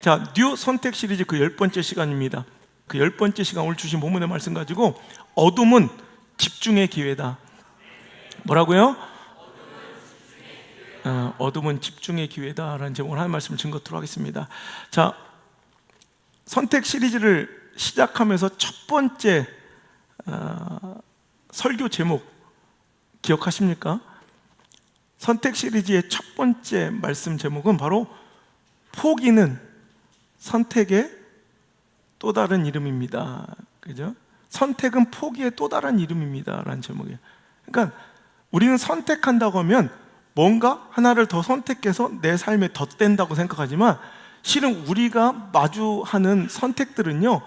자, 뉴 선택 시리즈 그 10번째 시간입니다. 그 10번째 시간 오늘 주신 본문의 말씀 가지고 어둠은 집중의 기회다. 뭐라고요? 어둠은 집중의 기회다라는 제목으로 하나님 말씀을 증거토록 하겠습니다. 자, 선택 시리즈를 시작하면서 첫 번째 설교 제목 기억하십니까? 선택 시리즈의 첫 번째 말씀 제목은 바로 포기는 선택의 또 다른 이름입니다. 그죠? 선택은 포기의 또 다른 이름입니다 라는 제목이에요. 그러니까 우리는 선택한다고 하면 뭔가 하나를 더 선택해서 내 삶에 덧댄다고 생각하지만 실은 우리가 마주하는 선택들은요,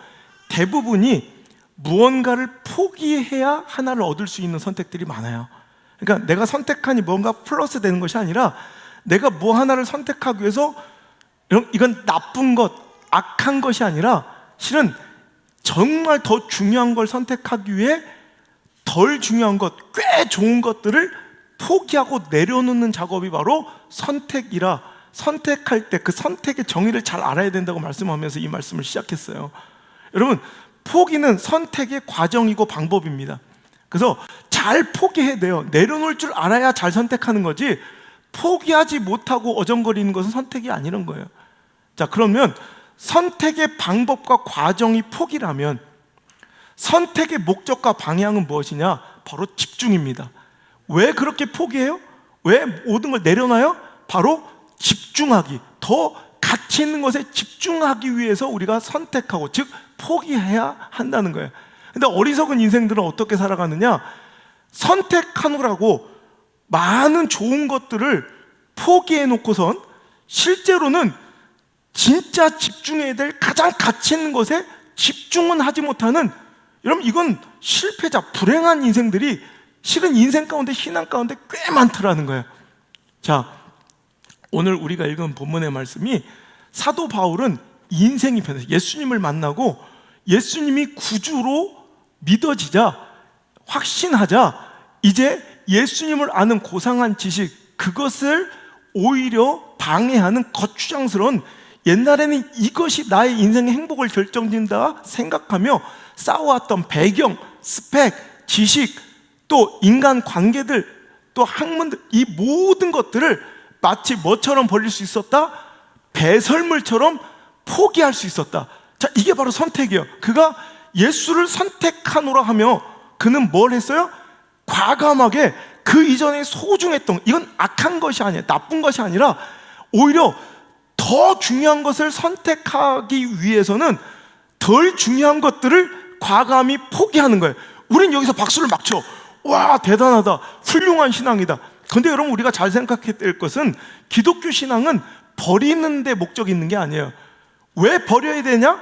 대부분이 무언가를 포기해야 하나를 얻을 수 있는 선택들이 많아요. 그러니까 내가 선택하니 뭔가 플러스 되는 것이 아니라 내가 뭐 하나를 선택하기 위해서 이건 나쁜 것, 악한 것이 아니라 실은 정말 더 중요한 걸 선택하기 위해 덜 중요한 것, 꽤 좋은 것들을 포기하고 내려놓는 작업이 바로 선택이라, 선택할 때 그 선택의 정의를 잘 알아야 된다고 말씀하면서 이 말씀을 시작했어요. 여러분, 포기는 선택의 과정이고 방법입니다. 그래서 잘 포기해야 돼요. 내려놓을 줄 알아야 잘 선택하는 거지, 포기하지 못하고 어정거리는 것은 선택이 아니란 거예요. 자, 그러면 선택의 방법과 과정이 포기라면 선택의 목적과 방향은 무엇이냐? 바로 집중입니다. 왜 그렇게 포기해요? 왜 모든 걸 내려놔요? 바로 집중하기, 더 가치 있는 것에 집중하기 위해서 우리가 선택하고, 즉 포기해야 한다는 거예요. 근데 어리석은 인생들은 어떻게 살아가느냐? 선택하느라고 많은 좋은 것들을 포기해 놓고선 실제로는 진짜 집중해야 될 가장 가치 있는 것에 집중은 하지 못하는, 여러분 이건 실패자, 불행한 인생들이 실은 인생 가운데, 신앙 가운데 꽤 많더라는 거예요. 자, 오늘 우리가 읽은 본문의 말씀이 사도 바울은 인생이 변해서 예수님을 만나고 예수님이 구주로 믿어지자, 확신하자, 이제 예수님을 아는 고상한 지식, 그것을 오히려 방해하는 거추장스러운, 옛날에는 이것이 나의 인생의 행복을 결정짓는다 생각하며 쌓아왔던 배경, 스펙, 지식, 또 인간 관계들, 또 학문들, 이 모든 것들을 마치 뭐처럼 버릴 수 있었다? 배설물처럼 포기할 수 있었다. 자, 이게 바로 선택이에요. 그가 예수를 선택하노라 하며 그는 뭘 했어요? 과감하게 그 이전에 소중했던, 이건 악한 것이 아니에요, 나쁜 것이 아니라 오히려 더 중요한 것을 선택하기 위해서는 덜 중요한 것들을 과감히 포기하는 거예요. 우린 여기서 박수를 막 쳐. 와, 대단하다, 훌륭한 신앙이다. 근데 여러분, 우리가 잘 생각해야 될 것은 기독교 신앙은 버리는 데 목적이 있는 게 아니에요. 왜 버려야 되냐?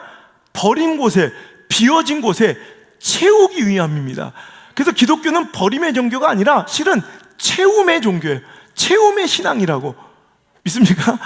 버린 곳에, 비워진 곳에 채우기 위함입니다. 그래서 기독교는 버림의 종교가 아니라 실은 채움의 종교예요. 채움의 신앙이라고. 믿습니까?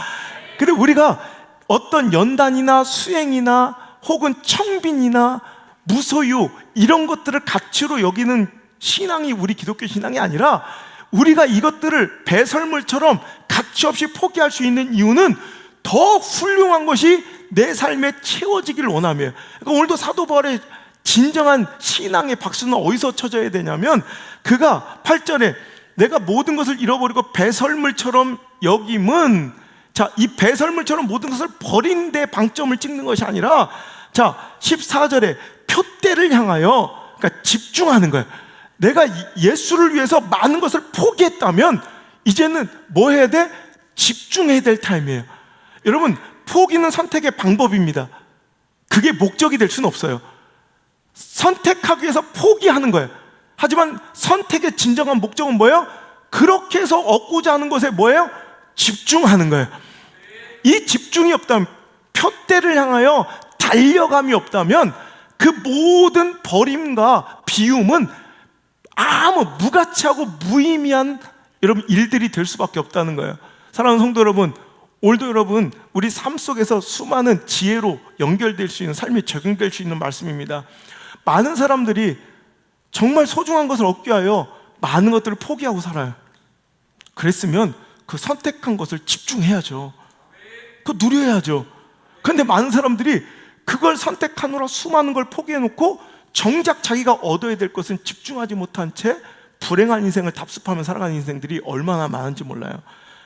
근데 우리가 어떤 연단이나 수행이나 혹은 청빈이나 무소유, 이런 것들을 가치로 여기는 신앙이 우리 기독교 신앙이 아니라, 우리가 이것들을 배설물처럼 가치 없이 포기할 수 있는 이유는 더 훌륭한 것이 내 삶에 채워지기를 원하며. 그러니까 오늘도 사도 바울의 진정한 신앙의 박수는 어디서 쳐져야 되냐면, 그가 8절에 내가 모든 것을 잃어버리고 배설물처럼 여김은, 자, 이 배설물처럼 모든 것을 버린 데 방점을 찍는 것이 아니라, 자, 14절에 표대를 향하여, 그러니까 집중하는 거예요. 내가 예수를 위해서 많은 것을 포기했다면 이제는 뭐 해야 돼? 집중해야 될 타임이에요. 여러분, 포기는 선택의 방법입니다. 그게 목적이 될 수는 없어요. 선택하기 위해서 포기하는 거예요. 하지만 선택의 진정한 목적은 뭐예요? 그렇게 해서 얻고자 하는 것에 뭐예요? 집중하는 거예요. 이 집중이 없다면, 표대를 향하여 달려감이 없다면 그 모든 버림과 비움은 아무 무가치하고 무의미한 여러분 일들이 될 수밖에 없다는 거예요. 사랑하는 성도 여러분, 오늘도 여러분 우리 삶 속에서 수많은 지혜로 연결될 수 있는, 삶에 적용될 수 있는 말씀입니다. 많은 사람들이 정말 소중한 것을 얻기 위하여 많은 것들을 포기하고 살아요. 그랬으면 그 선택한 것을 집중해야죠. 그거 누려야죠. 그런데 많은 사람들이 그걸 선택하느라 수많은 걸 포기해놓고 정작 자기가 얻어야 될 것은 집중하지 못한 채 불행한 인생을 답습하며 살아가는 인생들이 얼마나 많은지 몰라요.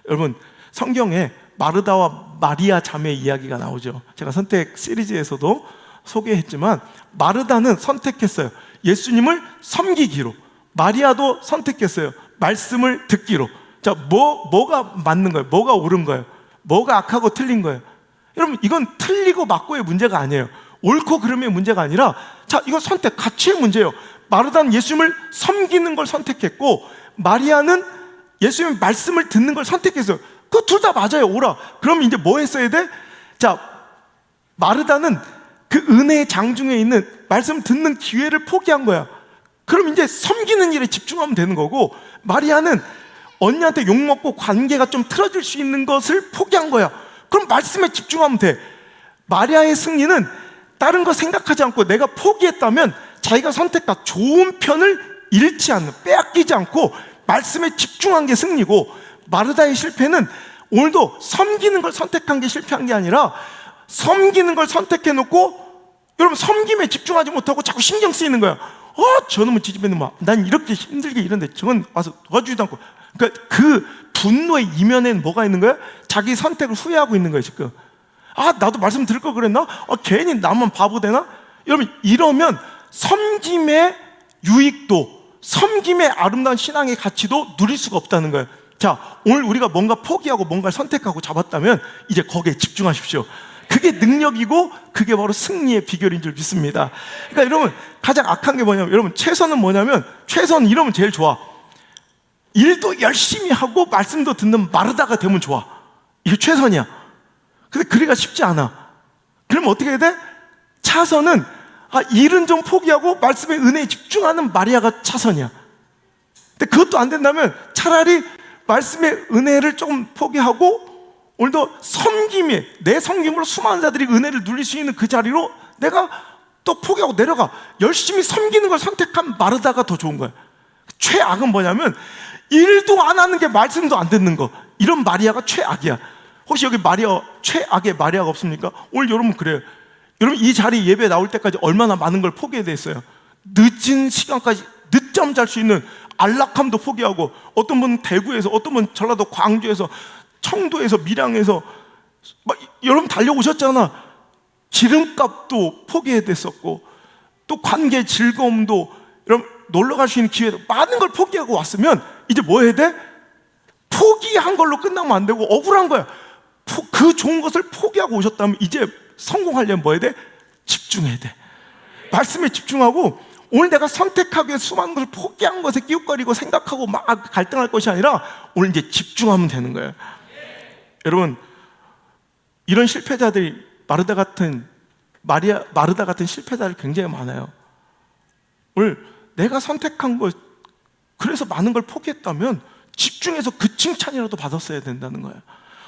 여러분, 성경에 마르다와 마리아 자매 이야기가 나오죠. 제가 선택 시리즈에서도 소개했지만 마르다는 선택했어요. 예수님을 섬기기로. 마리아도 선택했어요. 말씀을 듣기로. 자, 뭐가 맞는 거예요? 뭐가 옳은 거예요? 뭐가 악하고 틀린 거예요? 여러분, 이건 틀리고 맞고의 문제가 아니에요. 옳고 그름의 문제가 아니라, 자, 이건 선택, 가치의 문제예요. 마르다는 예수님을 섬기는 걸 선택했고, 마리아는 예수님의 말씀을 듣는 걸 선택했어요. 그 둘 다 맞아요. 옳아. 그럼 이제 뭐 했어야 돼? 자, 마르다는 그 은혜의 장중에 있는 말씀 듣는 기회를 포기한 거야. 그럼 이제 섬기는 일에 집중하면 되는 거고, 마리아는 언니한테 욕먹고 관계가 좀 틀어질 수 있는 것을 포기한 거야. 그럼 말씀에 집중하면 돼. 마리아의 승리는 다른 거 생각하지 않고 내가 포기했다면 자기가 선택한 좋은 편을 잃지 않는, 빼앗기지 않고 말씀에 집중한 게 승리고, 마르다의 실패는 오늘도 섬기는 걸 선택한 게 실패한 게 아니라 섬기는 걸 선택해놓고, 여러분, 섬김에 집중하지 못하고 자꾸 신경 쓰이는 거야. 저놈은 지지배놈아, 난 이렇게 힘들게 일하는데 저건 와서 도와주지도 않고. 그러니까 그 분노의 이면에는 뭐가 있는 거야? 자기 선택을 후회하고 있는 거예요, 지금. 나도 말씀 들을 걸 그랬나? 괜히 나만 바보 되나? 여러분, 이러면 섬김의 유익도, 섬김의 아름다운 신앙의 가치도 누릴 수가 없다는 거예요. 자, 오늘 우리가 뭔가 포기하고 뭔가를 선택하고 잡았다면 이제 거기에 집중하십시오. 그게 능력이고 그게 바로 승리의 비결인 줄 믿습니다. 그러니까 여러분, 가장 악한 게 뭐냐면, 여러분, 최선은 뭐냐면, 최선 이러면 제일 좋아. 일도 열심히 하고 말씀도 듣는 마르다가 되면 좋아. 이게 최선이야. 근데 그리가 쉽지 않아. 그러면 어떻게 해야 돼? 차선은 일은 좀 포기하고 말씀의 은혜에 집중하는 마리아가 차선이야. 근데 그것도 안 된다면 차라리 말씀의 은혜를 조금 포기하고 오늘도 섬김에, 내 섬김으로 수많은 자들이 은혜를 누릴 수 있는 그 자리로 내가 또 포기하고 내려가. 열심히 섬기는 걸 선택한 마르다가 더 좋은 거야. 최악은 뭐냐면 일도 안 하는 게 말씀도 안 듣는 거. 이런 마리아가 최악이야. 혹시 여기 최악의 마리아가 없습니까? 오늘 여러분 그래요. 여러분, 이 자리 예배 나올 때까지 얼마나 많은 걸 포기해야 됐어요. 늦은 시간까지 늦잠 잘 수 있는 안락함도 포기하고, 어떤 분은 대구에서, 어떤 분은 전라도 광주에서, 청도에서, 밀양에서 여러분 달려오셨잖아. 기름값도 포기해야 됐었고, 또 관계 즐거움도, 여러분 놀러 갈 수 있는 기회도, 많은 걸 포기하고 왔으면 이제 뭐 해야 돼? 포기한 걸로 끝나면 안 되고 억울한 거야. 그 좋은 것을 포기하고 오셨다면 이제 성공하려면 뭐 해야 돼? 집중해야 돼. 말씀에 집중하고, 오늘 내가 선택하기 위해 수많은 것을 포기한 것에 끼웃거리고 생각하고 막 갈등할 것이 아니라 오늘 이제 집중하면 되는 거예요. 여러분, 이런 실패자들이 마르다 같은 실패자들 굉장히 많아요. 오늘 내가 선택한 것, 그래서 많은 걸 포기했다면 집중해서 그 칭찬이라도 받았어야 된다는 거예요.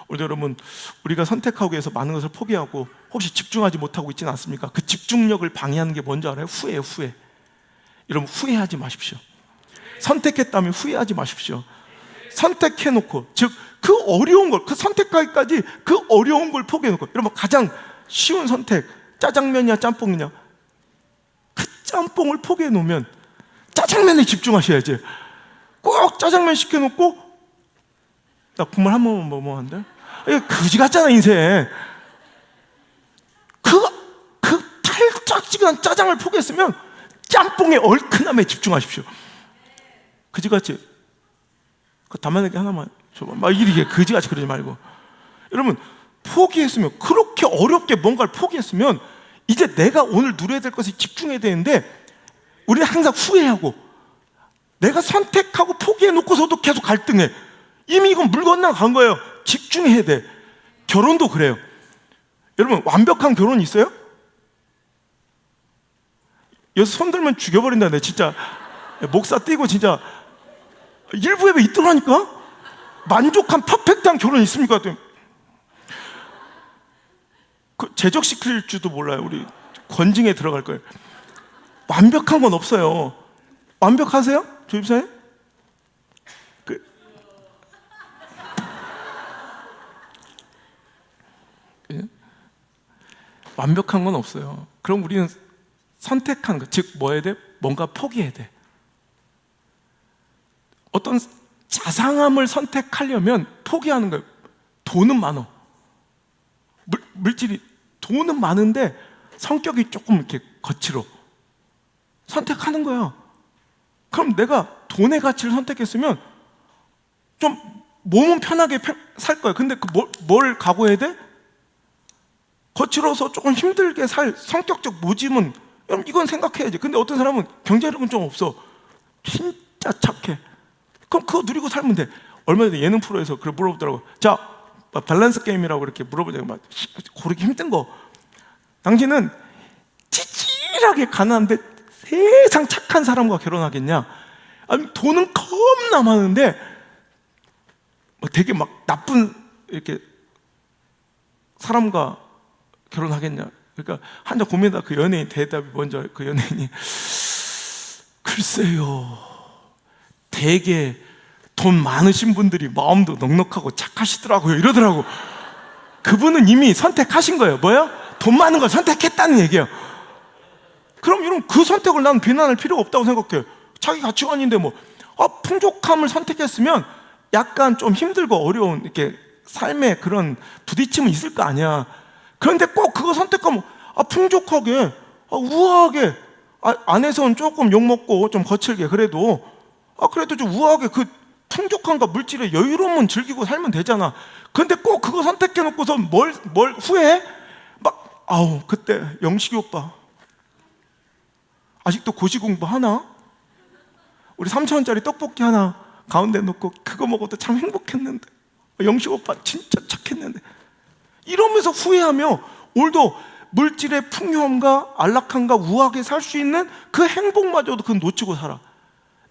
오늘 여러분, 우리가 선택하기 위해서 많은 것을 포기하고 혹시 집중하지 못하고 있지는 않습니까? 그 집중력을 방해하는 게 뭔지 알아요? 후회예요, 후회. 여러분, 후회하지 마십시오. 선택했다면 후회하지 마십시오. 선택해놓고, 즉 그 어려운 걸, 그 선택하기까지 그 어려운 걸 포기해놓고, 여러분, 가장 쉬운 선택, 짜장면이냐 짬뽕이냐, 그 짬뽕을 포기해놓으면 짜장면에 집중하셔야지. 꼭 짜장면 시켜놓고, 나 국물 한 번만 먹었는데, 그지 같잖아 인생. 그 탈짝지근한 짜장을 포기했으면 짬뽕의 얼큰함에 집중하십시오. 그지같이 그 담아내기 하나만 줘봐. 막 이렇게 그지같이 그러지 말고. 여러분, 포기했으면, 그렇게 어렵게 뭔가를 포기했으면 이제 내가 오늘 누려야 될 것에 집중해야 되는데, 우리는 항상 후회하고, 내가 선택하고 포기해놓고서도 계속 갈등해. 이미 이건 물 건너간 거예요. 집중해야 돼. 결혼도 그래요. 여러분, 완벽한 결혼 있어요? 여기서 손 들면 죽여버린다. 내 진짜 목사 뛰고 진짜 일부 예배 있더라니까. 만족한 퍼펙트한 결혼 있습니까? 그 제적시킬 줄도 몰라요. 우리 권징에 들어갈 거예요. 완벽한 건 없어요. 완벽하세요? 조입사님? 완벽한 건 없어요. 그럼 우리는 선택하는 거, 즉 뭐 해야 돼? 뭔가 포기해야 돼. 어떤 자상함을 선택하려면 포기하는 거예요. 돈은 많어. 물질이 돈은 많은데 성격이 조금 이렇게 거칠어. 선택하는 거야. 그럼 내가 돈의 가치를 선택했으면 좀 몸은 편하게 살 거야. 근데 뭘 각오해야 돼? 거칠어서 조금 힘들게 살 성격적 모짐은, 여러분 이건 생각해야지. 근데 어떤 사람은 경제력은 좀 없어. 진짜 착해. 그럼 그거 누리고 살면 돼. 얼마 전에 예능 프로에서 그걸 물어보더라고. 자, 밸런스 게임이라고 이렇게 물어보자고, 막 고르기 힘든 거. 당신은 찌질하게 가난한데 세상 착한 사람과 결혼하겠냐? 아니 돈은 겁나 많은데 되게 막 나쁜 이렇게 사람과 결혼하겠냐? 그러니까 한참 고민하다 그 연예인 대답이 먼저, 그 연예인이 글쎄요, 되게 돈 많으신 분들이 마음도 넉넉하고 착하시더라고요, 이러더라고. 그분은 이미 선택하신 거예요. 뭐요? 돈 많은 걸 선택했다는 얘기예요. 그럼 여러분 그 선택을 난 비난할 필요가 없다고 생각해요. 자기 가치관인데 뭐. 풍족함을 선택했으면 약간 좀 힘들고 어려운 이렇게 삶의 그런 부딪힘은 있을 거 아니야. 그런데 꼭 그거 선택하면 풍족하게, 우아하게, 안에서는 조금 욕먹고 좀 거칠게, 그래도 그래도 좀 우아하게 그 풍족함과 물질의 여유로움은 즐기고 살면 되잖아. 그런데 꼭 그거 선택해놓고서 뭘 후회해? 막 그때 영식이 오빠 아직도 고시공부 하나? 우리 3,000원짜리 떡볶이 하나 가운데 놓고 그거 먹어도 참 행복했는데, 영식 오빠 진짜 착했는데, 이러면서 후회하며 오늘도 물질의 풍요함과 안락함과 우아하게 살 수 있는 그 행복마저도 그건 놓치고 살아.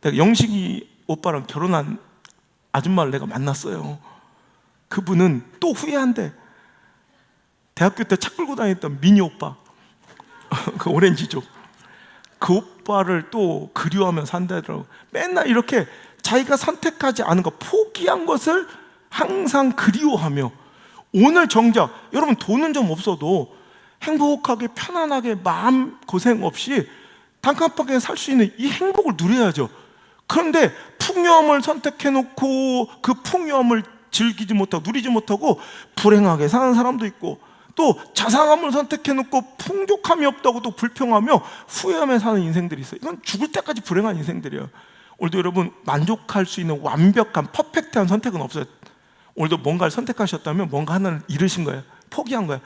내가 영식이 오빠랑 결혼한 아줌마를 내가 만났어요. 그분은 또 후회한대. 대학교 때 차 끌고 다녔던 미니 오빠 그 오렌지족, 그 오빠를 또 그리워하며 산다더라고. 맨날 이렇게 자기가 선택하지 않은 것, 포기한 것을 항상 그리워하며, 오늘 정작 여러분 돈은 좀 없어도 행복하게 편안하게 마음 고생 없이 단칸방에 살 수 있는 이 행복을 누려야죠. 그런데 풍요함을 선택해놓고 그 풍요함을 즐기지 못하고 누리지 못하고 불행하게 사는 사람도 있고, 또 자상함을 선택해놓고 풍족함이 없다고 또 불평하며 후회하며 사는 인생들이 있어요. 이건 죽을 때까지 불행한 인생들이에요. 오늘도 여러분 만족할 수 있는 완벽한 퍼펙트한 선택은 없어요. 오늘도 뭔가를 선택하셨다면 뭔가 하나를 잃으신 거예요. 포기한 거예요.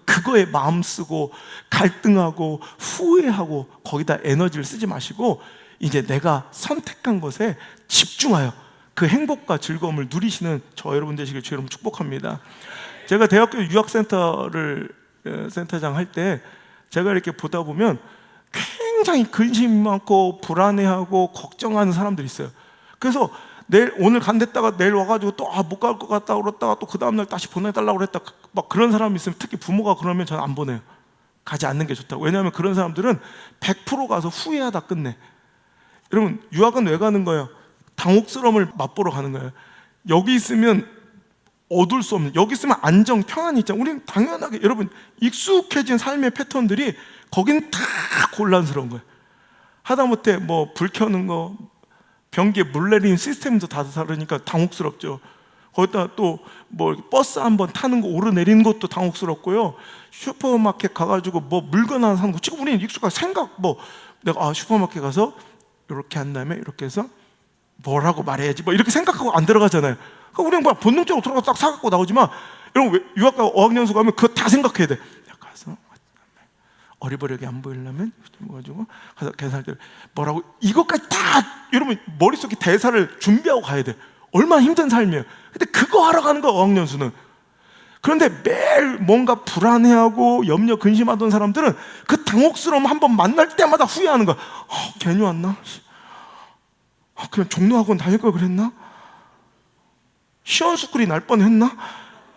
그거에 마음 쓰고 갈등하고 후회하고 거기다 에너지를 쓰지 마시고 이제 내가 선택한 것에 집중하여 그 행복과 즐거움을 누리시는 저 여러분 되시길 주의 이름으로 축복합니다. 제가 대학교 유학센터를 센터장 할 때 제가 이렇게 보다 보면 굉장히 근심 많고 불안해하고 걱정하는 사람들이 있어요. 그래서 오늘 간댔다가 내일 와가지고 또 못 갈 것 같다 그랬다가 또 그 다음날 다시 보내달라고 그랬다, 막 그런 사람이 있으면, 특히 부모가 그러면 저는 안 보내요. 가지 않는 게 좋다고. 왜냐하면 그런 사람들은 100% 가서 후회하다 끝내. 여러분 유학은 왜 가는 거예요? 당혹스러움을 맛보러 가는 거예요. 여기 있으면 얻을 수 없는, 여기 있으면 안정, 평안이 있잖아요. 우리는 당연하게 여러분 익숙해진 삶의 패턴들이 거긴 다 곤란스러운 거예요. 하다못해 뭐 불 켜는 거, 변기에 물 내리는 시스템도 다 다르니까 당혹스럽죠. 거기다 또 뭐 버스 한번 타는 거 오르내리는 것도 당혹스럽고요. 슈퍼마켓 가가지고 뭐 물건 하나 사는 거, 지금 우리는 익숙한 생각, 뭐 내가 슈퍼마켓 가서 이렇게 한 다음에 이렇게 해서 뭐라고 말해야지 뭐 이렇게 생각하고 안 들어가잖아요. 우리는 뭐 본능적으로 들어가서 딱 사갖고 나오지만, 여러분 유학가 어학연수 가면 그거 다 생각해야 돼. 가서 어리버리하게 안 보이려면 가지고 가서 계산할 때 뭐라고, 이것까지 다 여러분 머릿속에 대사를 준비하고 가야 돼. 얼마나 힘든 삶이에요. 근데 그거 하러 가는 거야 어학연수는. 그런데 매일 뭔가 불안해하고 염려 근심하던 사람들은 그 당혹스러움 한번 만날 때마다 후회하는 거야. 괜히 왔나? 그냥 종로학원 다닐 걸 그랬나? 시원스쿨이 날 뻔했나?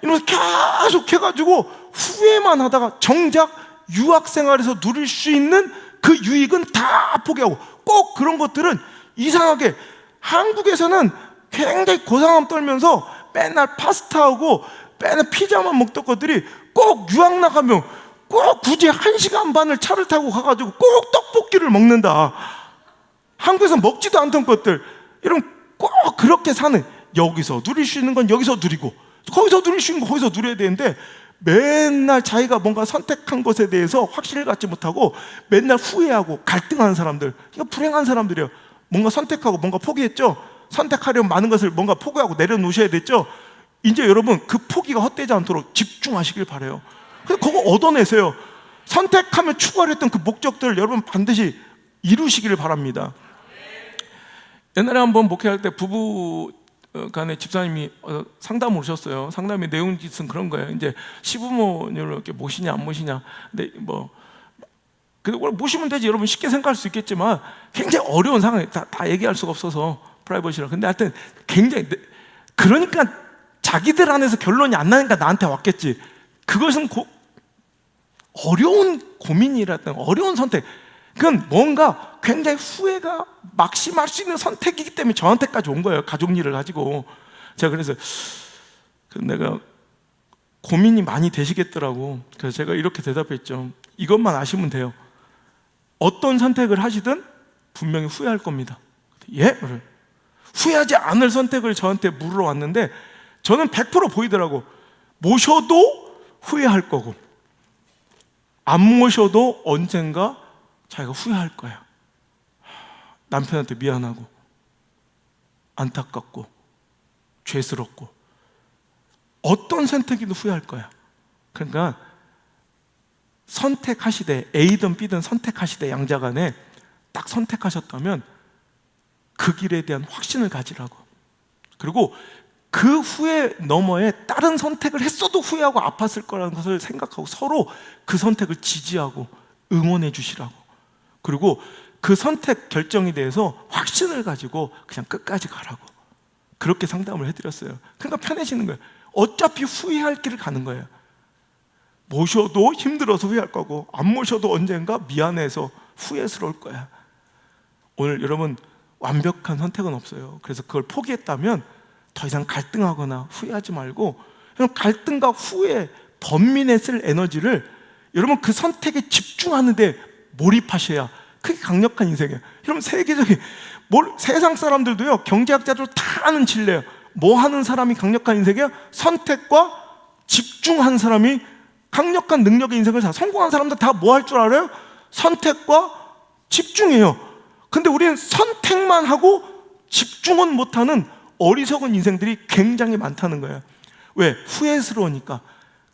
이러면서 계속 해가지고 후회만 하다가 정작 유학생활에서 누릴 수 있는 그 유익은 다 포기하고, 꼭 그런 것들은 이상하게 한국에서는 굉장히 고상함 떨면서 맨날 파스타하고 맨날 피자만 먹던 것들이 꼭 유학 나가면 꼭 굳이 1시간 반을 차를 타고 가가지고 꼭 떡볶이를 먹는다. 한국에서 먹지도 않던 것들, 여러분 꼭 그렇게 사는, 여기서 누릴 수 있는 건 여기서 누리고 거기서 누릴 수 있는 건 거기서 누려야 되는데, 맨날 자기가 뭔가 선택한 것에 대해서 확신을 갖지 못하고 맨날 후회하고 갈등하는 사람들, 이거 불행한 사람들이에요. 뭔가 선택하고 뭔가 포기했죠. 선택하려면 많은 것을 뭔가 포기하고 내려놓으셔야 됐죠. 이제 여러분 그 포기가 헛되지 않도록 집중하시길 바라요. 그래서 그거 얻어내세요. 선택하면 추구하려 했던 그 목적들을 여러분 반드시 이루시기를 바랍니다. 옛날에 한번 목회할 때 부부 간에 집사님이 상담을 오셨어요. 상담의 내용짓은 그런 거예요. 이제 시부모님을 이렇게 모시냐 안 모시냐. 근데 뭐 모시면 되지. 여러분 쉽게 생각할 수 있겠지만 굉장히 어려운 상황이 다 얘기할 수가 없어서 프라이버시라. 근데 하여튼 굉장히, 그러니까 자기들 안에서 결론이 안 나니까 나한테 왔겠지. 그것은 어려운 고민이라든 어려운 선택, 그건 뭔가 굉장히 후회가 막심할 수 있는 선택이기 때문에 저한테까지 온 거예요. 가족 일을 가지고. 제가 그래서 내가 고민이 많이 되시겠더라고. 그래서 제가 이렇게 대답했죠. 이것만 아시면 돼요. 어떤 선택을 하시든 분명히 후회할 겁니다. 예? 그래. 후회하지 않을 선택을 저한테 물으러 왔는데 저는 100% 보이더라고. 모셔도 후회할 거고 안 모셔도 언젠가 자기가 후회할 거야. 남편한테 미안하고 안타깝고 죄스럽고 어떤 선택이든 후회할 거야. 그러니까 선택하시되, A든 B든 선택하시되, 양자간에 딱 선택하셨다면 그 길에 대한 확신을 가지라고. 그리고 그 후회 너머에 다른 선택을 했어도 후회하고 아팠을 거라는 것을 생각하고 서로 그 선택을 지지하고 응원해 주시라고. 그리고 그 선택 결정에 대해서 확신을 가지고 그냥 끝까지 가라고. 그렇게 상담을 해드렸어요. 그러니까 편해지는 거예요. 어차피 후회할 길을 가는 거예요. 모셔도 힘들어서 후회할 거고 안 모셔도 언젠가 미안해서 후회스러울 거야. 오늘 여러분 완벽한 선택은 없어요. 그래서 그걸 포기했다면 더 이상 갈등하거나 후회하지 말고, 갈등과 후회, 번민에 쓸 에너지를 여러분 그 선택에 집중하는데 몰입하셔야 그게 강력한 인생이에요. 여러분 세계적인 세상 사람들도요, 경제학자들 다 아는 진리예요. 뭐 하는 사람이 강력한 인생이에요? 선택과 집중한 사람이 강력한 능력의 인생을 다. 성공한 사람들 다 뭐 할 줄 알아요? 선택과 집중해요. 근데 우리는 선택만 하고 집중은 못하는 어리석은 인생들이 굉장히 많다는 거예요. 왜? 후회스러우니까,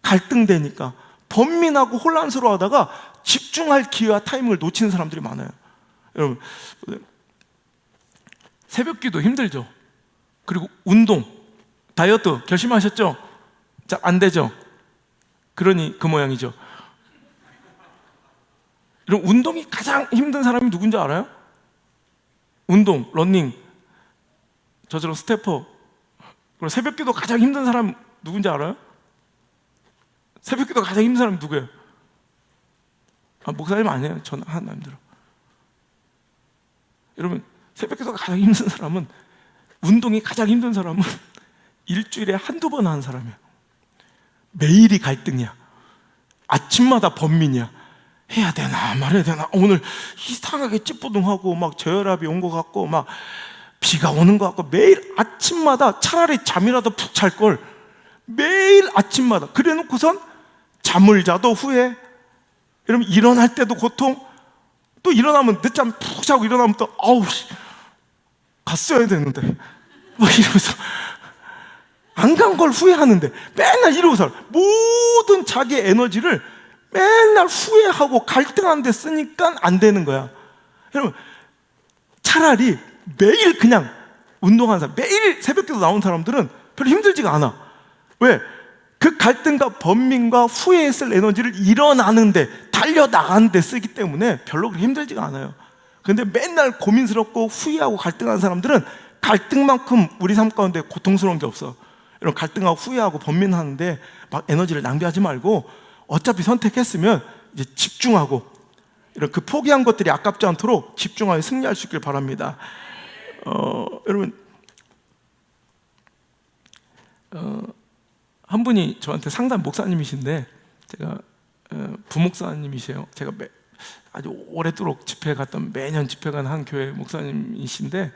갈등되니까, 번민하고 혼란스러워하다가 집중할 기회와 타이밍을 놓치는 사람들이 많아요. 여러분, 새벽기도 힘들죠. 그리고 운동, 다이어트 결심하셨죠? 잘 안 되죠? 그러니 그 모양이죠. 여러분, 운동이 가장 힘든 사람이 누군지 알아요? 운동, 러닝, 저처럼 스태퍼. 그리고 새벽기도 가장 힘든 사람 누군지 알아요? 새벽기도 가장 힘든 사람이 누구예요? 목사님 아니에요. 저는 하나도 안 힘들어. 여러분, 새벽기도가 가장 힘든 사람은, 운동이 가장 힘든 사람은 일주일에 한두 번 하는 사람이야. 매일이 갈등이야. 아침마다 번민이야. 해야 되나 말해야 되나, 오늘 이상하게 찌뿌둥하고 막 저혈압이 온 것 같고 막 비가 오는 것 같고, 매일 아침마다 차라리 잠이라도 푹 잘 걸, 매일 아침마다. 그래 놓고선 잠을 자도 후회. 여러분, 일어날 때도 고통. 또 일어나면 늦잠 푹 자고 일어나면 또 아우 갔어야 되는데 막 이러면서 안 간 걸 후회하는데 맨날 이러고 살아. 모든 자기의 에너지를 맨날 후회하고 갈등하는 데 쓰니까 안 되는 거야. 여러분, 차라리 매일 그냥 운동하는 사람, 매일 새벽기도 나온 사람들은 별로 힘들지가 않아. 왜? 그 갈등과 번민과 후회에 쓸 에너지를 일어나는데, 달려나가는 데 쓰기 때문에 별로 그렇게 힘들지가 않아요. 근데 맨날 고민스럽고 후회하고 갈등하는 사람들은 갈등만큼 우리 삶 가운데 고통스러운 게 없어. 여러분, 갈등하고 후회하고 번민하는데 막 에너지를 낭비하지 말고, 어차피 선택했으면 이제 집중하고, 이런 그 포기한 것들이 아깝지 않도록 집중하여 승리할 수 있길 바랍니다. 여러분, 한 분이 저한테 상담 목사님이신데, 제가 부목사님이세요. 제가 아주 오래도록 집회 갔던, 매년 집회 가는 한 교회 목사님이신데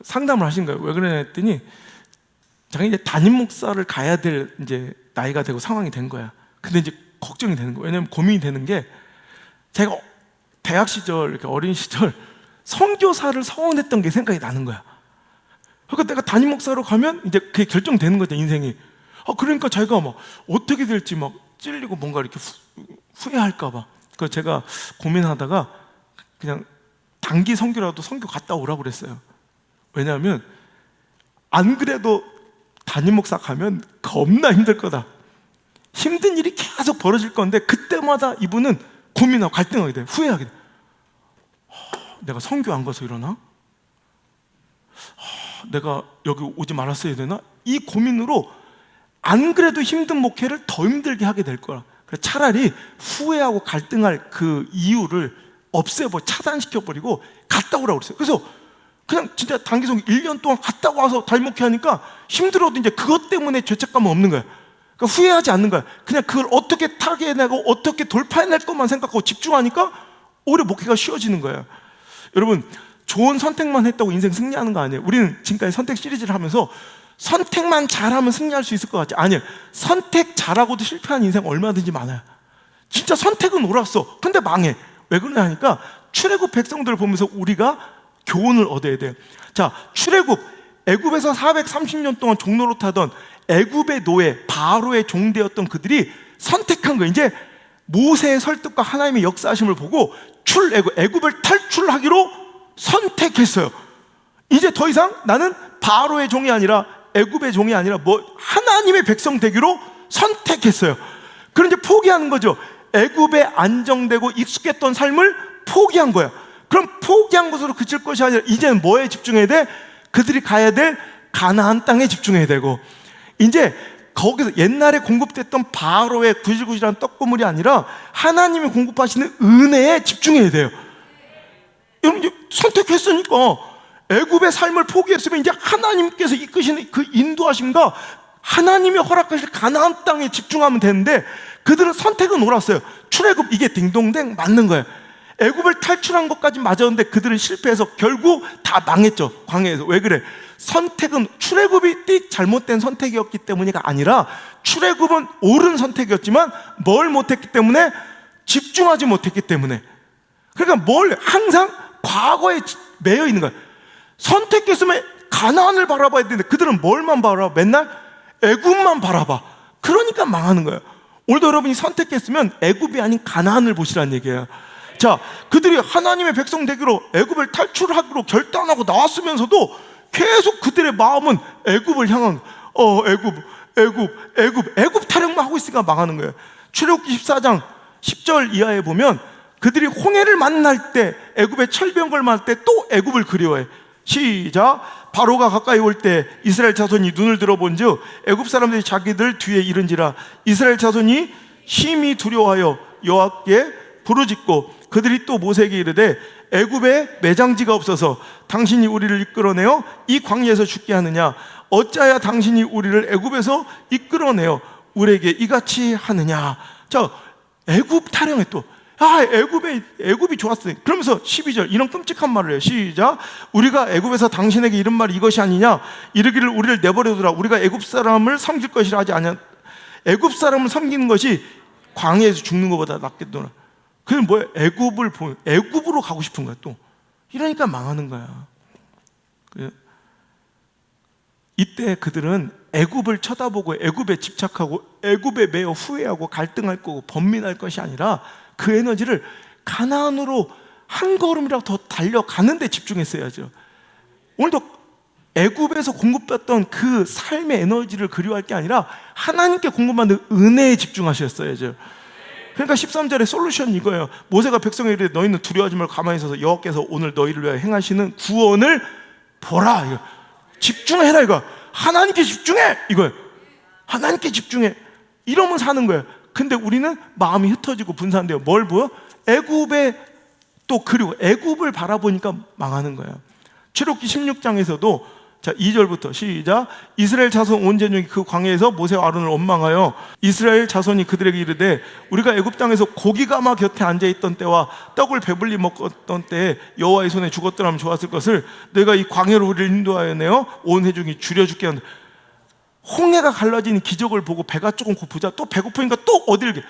상담을 하신 거예요. 왜 그러냐 했더니 자기 이제 담임 목사를 가야 될 이제 나이가 되고 상황이 된 거야. 근데 이제 걱정이 되는 거예요. 왜냐면 고민이 되는 게, 제가 대학 시절, 이렇게 어린 시절 선교사를 서원했던 게 생각이 나는 거야. 그러니까 내가 담임 목사로 가면 이제 그게 결정되는 거죠, 인생이. 그러니까 자기가 막 어떻게 될지 막 찔리고 뭔가 이렇게 후회할까 봐. 그래서 제가 고민하다가 그냥 단기 선교라도 선교 갔다 오라고 그랬어요. 왜냐하면 안 그래도 담임 목사 가면 겁나 힘들 거다. 힘든 일이 계속 벌어질 건데 그때마다 이분은 고민하고 갈등하게 돼. 후회하게 돼. 내가 선교 안 가서 이러나? 내가 여기 오지 말았어야 되나? 이 고민으로 안 그래도 힘든 목회를 더 힘들게 하게 될 거야. 그래서 차라리 후회하고 갈등할 그 이유를 차단시켜버리고 갔다 오라고 그랬어요. 그래서 그냥 진짜 단기성 1년 동안 갔다 와서 담임 목회하니까 힘들어도 이제 그것 때문에 죄책감은 없는 거야. 그러니까 후회하지 않는 거야. 그냥 그걸 어떻게 타개해내고 어떻게 돌파해낼 것만 생각하고 집중하니까 오히려 목회가 쉬워지는 거예요. 여러분, 좋은 선택만 했다고 인생 승리하는 거 아니에요. 우리는 지금까지 선택 시리즈를 하면서 선택만 잘하면 승리할 수 있을 것 같지? 아니에요. 선택 잘하고도 실패한 인생 얼마든지 많아요. 진짜 선택은 옳았어. 근데 망해. 왜 그러냐 하니까 출애굽 백성들을 보면서 우리가 교훈을 얻어야 돼요. 자, 출애굽, 애굽에서 430년 동안 종노릇 하던 애굽의 노예 바로의 종되었던 그들이 선택한 거예요. 이제 모세의 설득과 하나님의 역사하심을 보고 애굽을 탈출하기로 선택했어요. 이제 더 이상 나는 바로의 종이 아니라 애굽의 종이 아니라 하나님의 백성 되기로 선택했어요. 그럼 이제 포기하는 거죠. 애굽에 안정되고 익숙했던 삶을 포기한 거야. 그럼 포기한 것으로 그칠 것이 아니라 이제는 뭐에 집중해야 돼? 그들이 가야 될 가나안 땅에 집중해야 되고, 이제 거기서 옛날에 공급됐던 바로의 구질구질한 떡고물이 아니라 하나님이 공급하시는 은혜에 집중해야 돼요. 여러분, 이제 선택했으니까 애굽의 삶을 포기했으면 이제 하나님께서 이끄시는 그 인도하심과 하나님이 허락하실 가나안 땅에 집중하면 되는데 그들은 선택은 옳았어요. 출애굽 이게 딩동댕 맞는 거예요. 애굽을 탈출한 것까지 맞았는데 그들은 실패해서 결국 다 망했죠, 광야에서. 왜 그래? 선택은, 출애굽이 잘못된 선택이었기 때문이가 아니라 출애굽은 옳은 선택이었지만 뭘 못했기 때문에? 집중하지 못했기 때문에. 그러니까 항상 과거에 매여 있는 거야. 선택했으면 가나안을 바라봐야 되는데 그들은 뭘만 바라봐? 맨날 애굽만 바라봐. 그러니까 망하는 거예요. 오늘도 여러분이 선택했으면 애굽이 아닌 가나안을 보시라는 얘기예요. 자, 그들이 하나님의 백성 되기로 애굽을 탈출하기로 결단하고 나왔으면서도 계속 그들의 마음은 애굽을 향한 애굽 타령만 하고 있으니까 망하는 거예요. 출애굽기 14장 10절 이하에 보면 그들이 홍해를 만날 때, 애굽의 철병걸 만날 때 또 애굽을 그리워해. 시작. 바로가 가까이 올 때 이스라엘 자손이 눈을 들어본즉 애굽 사람들이 자기들 뒤에 이른지라. 이스라엘 자손이 심히 두려워하여 여호와께 부르짖고 그들이 또 모세에게 이르되 애굽에 매장지가 없어서 당신이 우리를 이끌어내어 이 광야에서 죽게 하느냐? 어찌하여 당신이 우리를 애굽에서 이끌어내어 우리에게 이같이 하느냐? 자, 애굽 타령에 또 애굽이 좋았어. 그러면서 12절 이런 끔찍한 말을 해요. 시작. 우리가 애굽에서 당신에게 이른 말이 이것이 아니냐? 이르기를 우리를 내버려두라. 우리가 애굽 사람을 섬길 것이라 하지 않냐? 애굽 사람을 섬기는 것이 광야에서 죽는 것보다 낫겠더라. 그게 뭐야? 애굽으로 가고 싶은 거야 또. 이러니까 망하는 거야. 이때 그들은 애굽을 쳐다보고 애굽에 집착하고 애굽에 매여 후회하고 갈등할 거고 번민할 것이 아니라 그 에너지를 가나안으로 한 걸음이라도 더 달려가는 데 집중했어야죠. 오늘도 애굽에서 공급받던 그 삶의 에너지를 그리워할 게 아니라 하나님께 공급받는 은혜에 집중하셨어야죠. 그러니까 13절의 솔루션이 이거예요. 모세가 백성에게 이르되 너희는 두려워하지 말고 가만히 있어서 여호와께서 오늘 너희를 위하여 행하시는 구원을 보라. 이거. 집중해라 이거. 하나님께 집중해 이거예요. 하나님께 집중해. 이러면 사는 거예요. 근데 우리는 마음이 흩어지고 분산돼요. 뭘 보여? 애굽에 또 그리고 애굽을 바라보니까 망하는 거예요. 출애굽기 16장에서도 자, 2절부터 시작. 이스라엘 자손 온 제족이 그 광야에서 모세와 아론을 원망하여 이스라엘 자손이 그들에게 이르되 우리가 애굽 땅에서 고기 가마 곁에 앉아 있던 때와 떡을 배불리 먹었던 때에 여호와의 손에 죽었더라면 좋았을 것을 너희가 이 광야로 우리를 인도하여 내어 온 회중이 줄여 죽게 한다. 홍해가 갈라지는 기적을 보고 배가 조금 고프자 또 배고프니까 또 어딜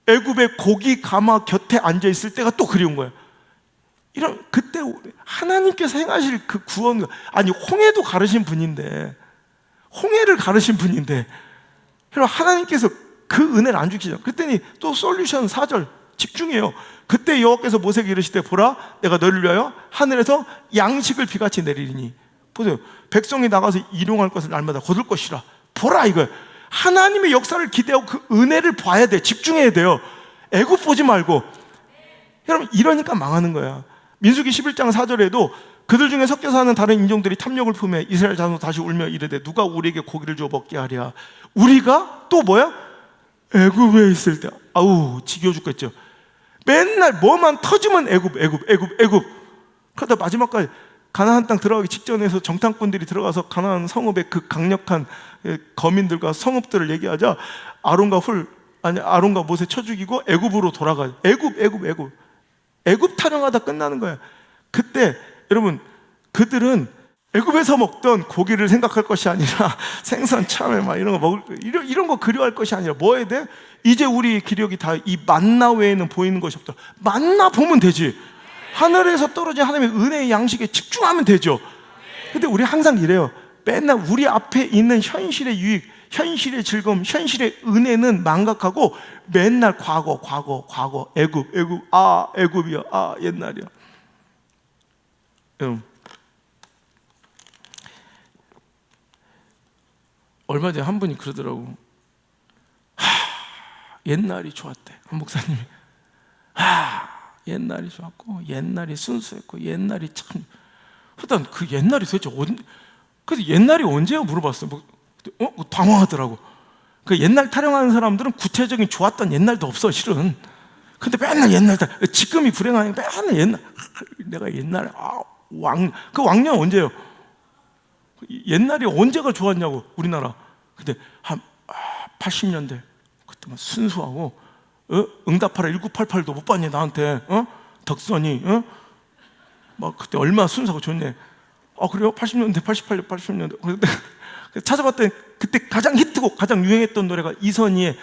애굽의 고기 가마 곁에 앉아 있을 때가 또 그리운 거야. 이런 그때 하나님께서 행하실 그 구원, 아니 홍해도 가르신 분인데, 홍해를 가르신 분인데 여러분 하나님께서 그 은혜를 안 주시죠. 그랬더니 또 솔루션 4절 집중해요. 그때 여호와께서 모세에게 이르시되 보라 내가 너를 위하여 하늘에서 양식을 비같이 내리리니 보세요. 백성이 나가서 일용할 것을 날마다 거둘 것이라. 보라 이거예요. 하나님의 역사를 기대하고 그 은혜를 봐야 돼. 집중해야 돼요. 애굽 보지 말고. 여러분 이러니까 망하는 거야. 민수기 11장 4절에도 그들 중에 섞여 사는 다른 인종들이 탐욕을 품에 이스라엘 자손 다시 울며 이르되 누가 우리에게 고기를 주어 먹게 하랴. 우리가 또 뭐야? 애굽에 있을 때 아우 지겨워 죽겠죠. 맨날 뭐만 터지면 애굽. 그러다 마지막까지 가나안 땅 들어가기 직전에서 정탐꾼들이 들어가서 가나안 성읍의 그 강력한 거민들과 성읍들을 얘기하자 아론과 모세 쳐 죽이고 애굽으로 돌아가요. 애굽 타령하다 끝나는 거야. 그때 여러분 그들은 애굽에서 먹던 고기를 생각할 것이 아니라 생선 참외 막 이런 거 먹을 이런 거 그리워할 것이 아니라 뭐 해야 돼? 이제 우리 기력이 다 이 만나 외에는 보이는 것이 없다. 만나 보면 되지. 하늘에서 떨어진 하나님의 은혜의 양식에 집중하면 되죠. 근데 우리 항상 이래요. 맨날 우리 앞에 있는 현실의 유익, 현실의 즐거움, 현실의 은혜는 망각하고 맨날 과거, 애굽, 애굽이야, 옛날이야. 얼마 전에 한 분이 그러더라고. 옛날이 좋았대. 한 목사님이. 옛날이 좋았고, 옛날이 순수했고, 옛날이 참. 일단 그 옛날이 도대체 그래서 옛날이 언제요? 물어봤어. 당황하더라고. 그 옛날 타령하는 사람들은 구체적인 좋았던 옛날도 없어, 실은. 근데 맨날 옛날, 지금이 불행하니까 맨날 옛날, 내가 옛날에, 그 왕년 언제요? 옛날이 언제가 좋았냐고, 우리나라. 근데 한 80년대, 그때 막 순수하고, 응답하라 1988도 못 봤니, 나한테, 덕선이, 막 그때 얼마나 순수하고 좋네. 그래요? 80년대, 88년, 80년대. 찾아봤더니 그때 가장 히트곡, 가장 유행했던 노래가 이선희의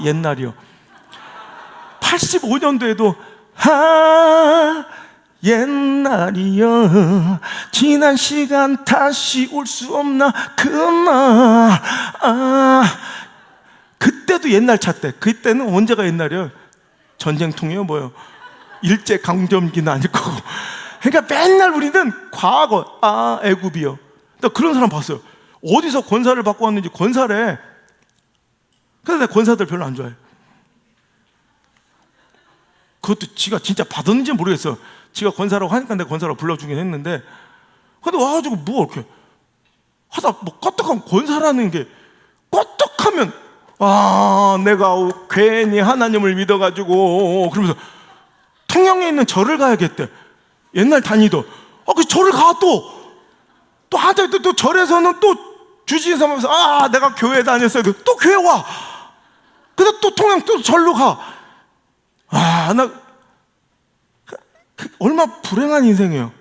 옛날이요. 85년도에도 옛날이여 지난 시간 다시 올 수 없나 그날 그때도 옛날 찾대. 그때는 언제가 옛날이요? 전쟁통이요 뭐요? 일제강점기는 아닐 거고. 그러니까 맨날 우리는 과거 애굽이요. 나 그런 사람 봤어요. 어디서 권사를 받고 왔는지 권사래. 근데 내 권사들 별로 안 좋아해. 그것도 지가 진짜 받았는지 모르겠어. 지가 권사라고 하니까 내가 권사라고 불러주긴 했는데, 근데 와가지고 뭐 이렇게 하다 뭐 껐떡하면 권사라는 게 껐떡하면 내가 괜히 하나님을 믿어가지고 그러면서 통영에 있는 절을 가야겠대. 옛날 다니던 그 절을 가 또 하다 또 절에서는 또 주지인 삼으면서 내가 교회 다녔어요. 또 교회 와. 근데 또 통영 또 절로 가. 나 얼마나 불행한 인생이에요.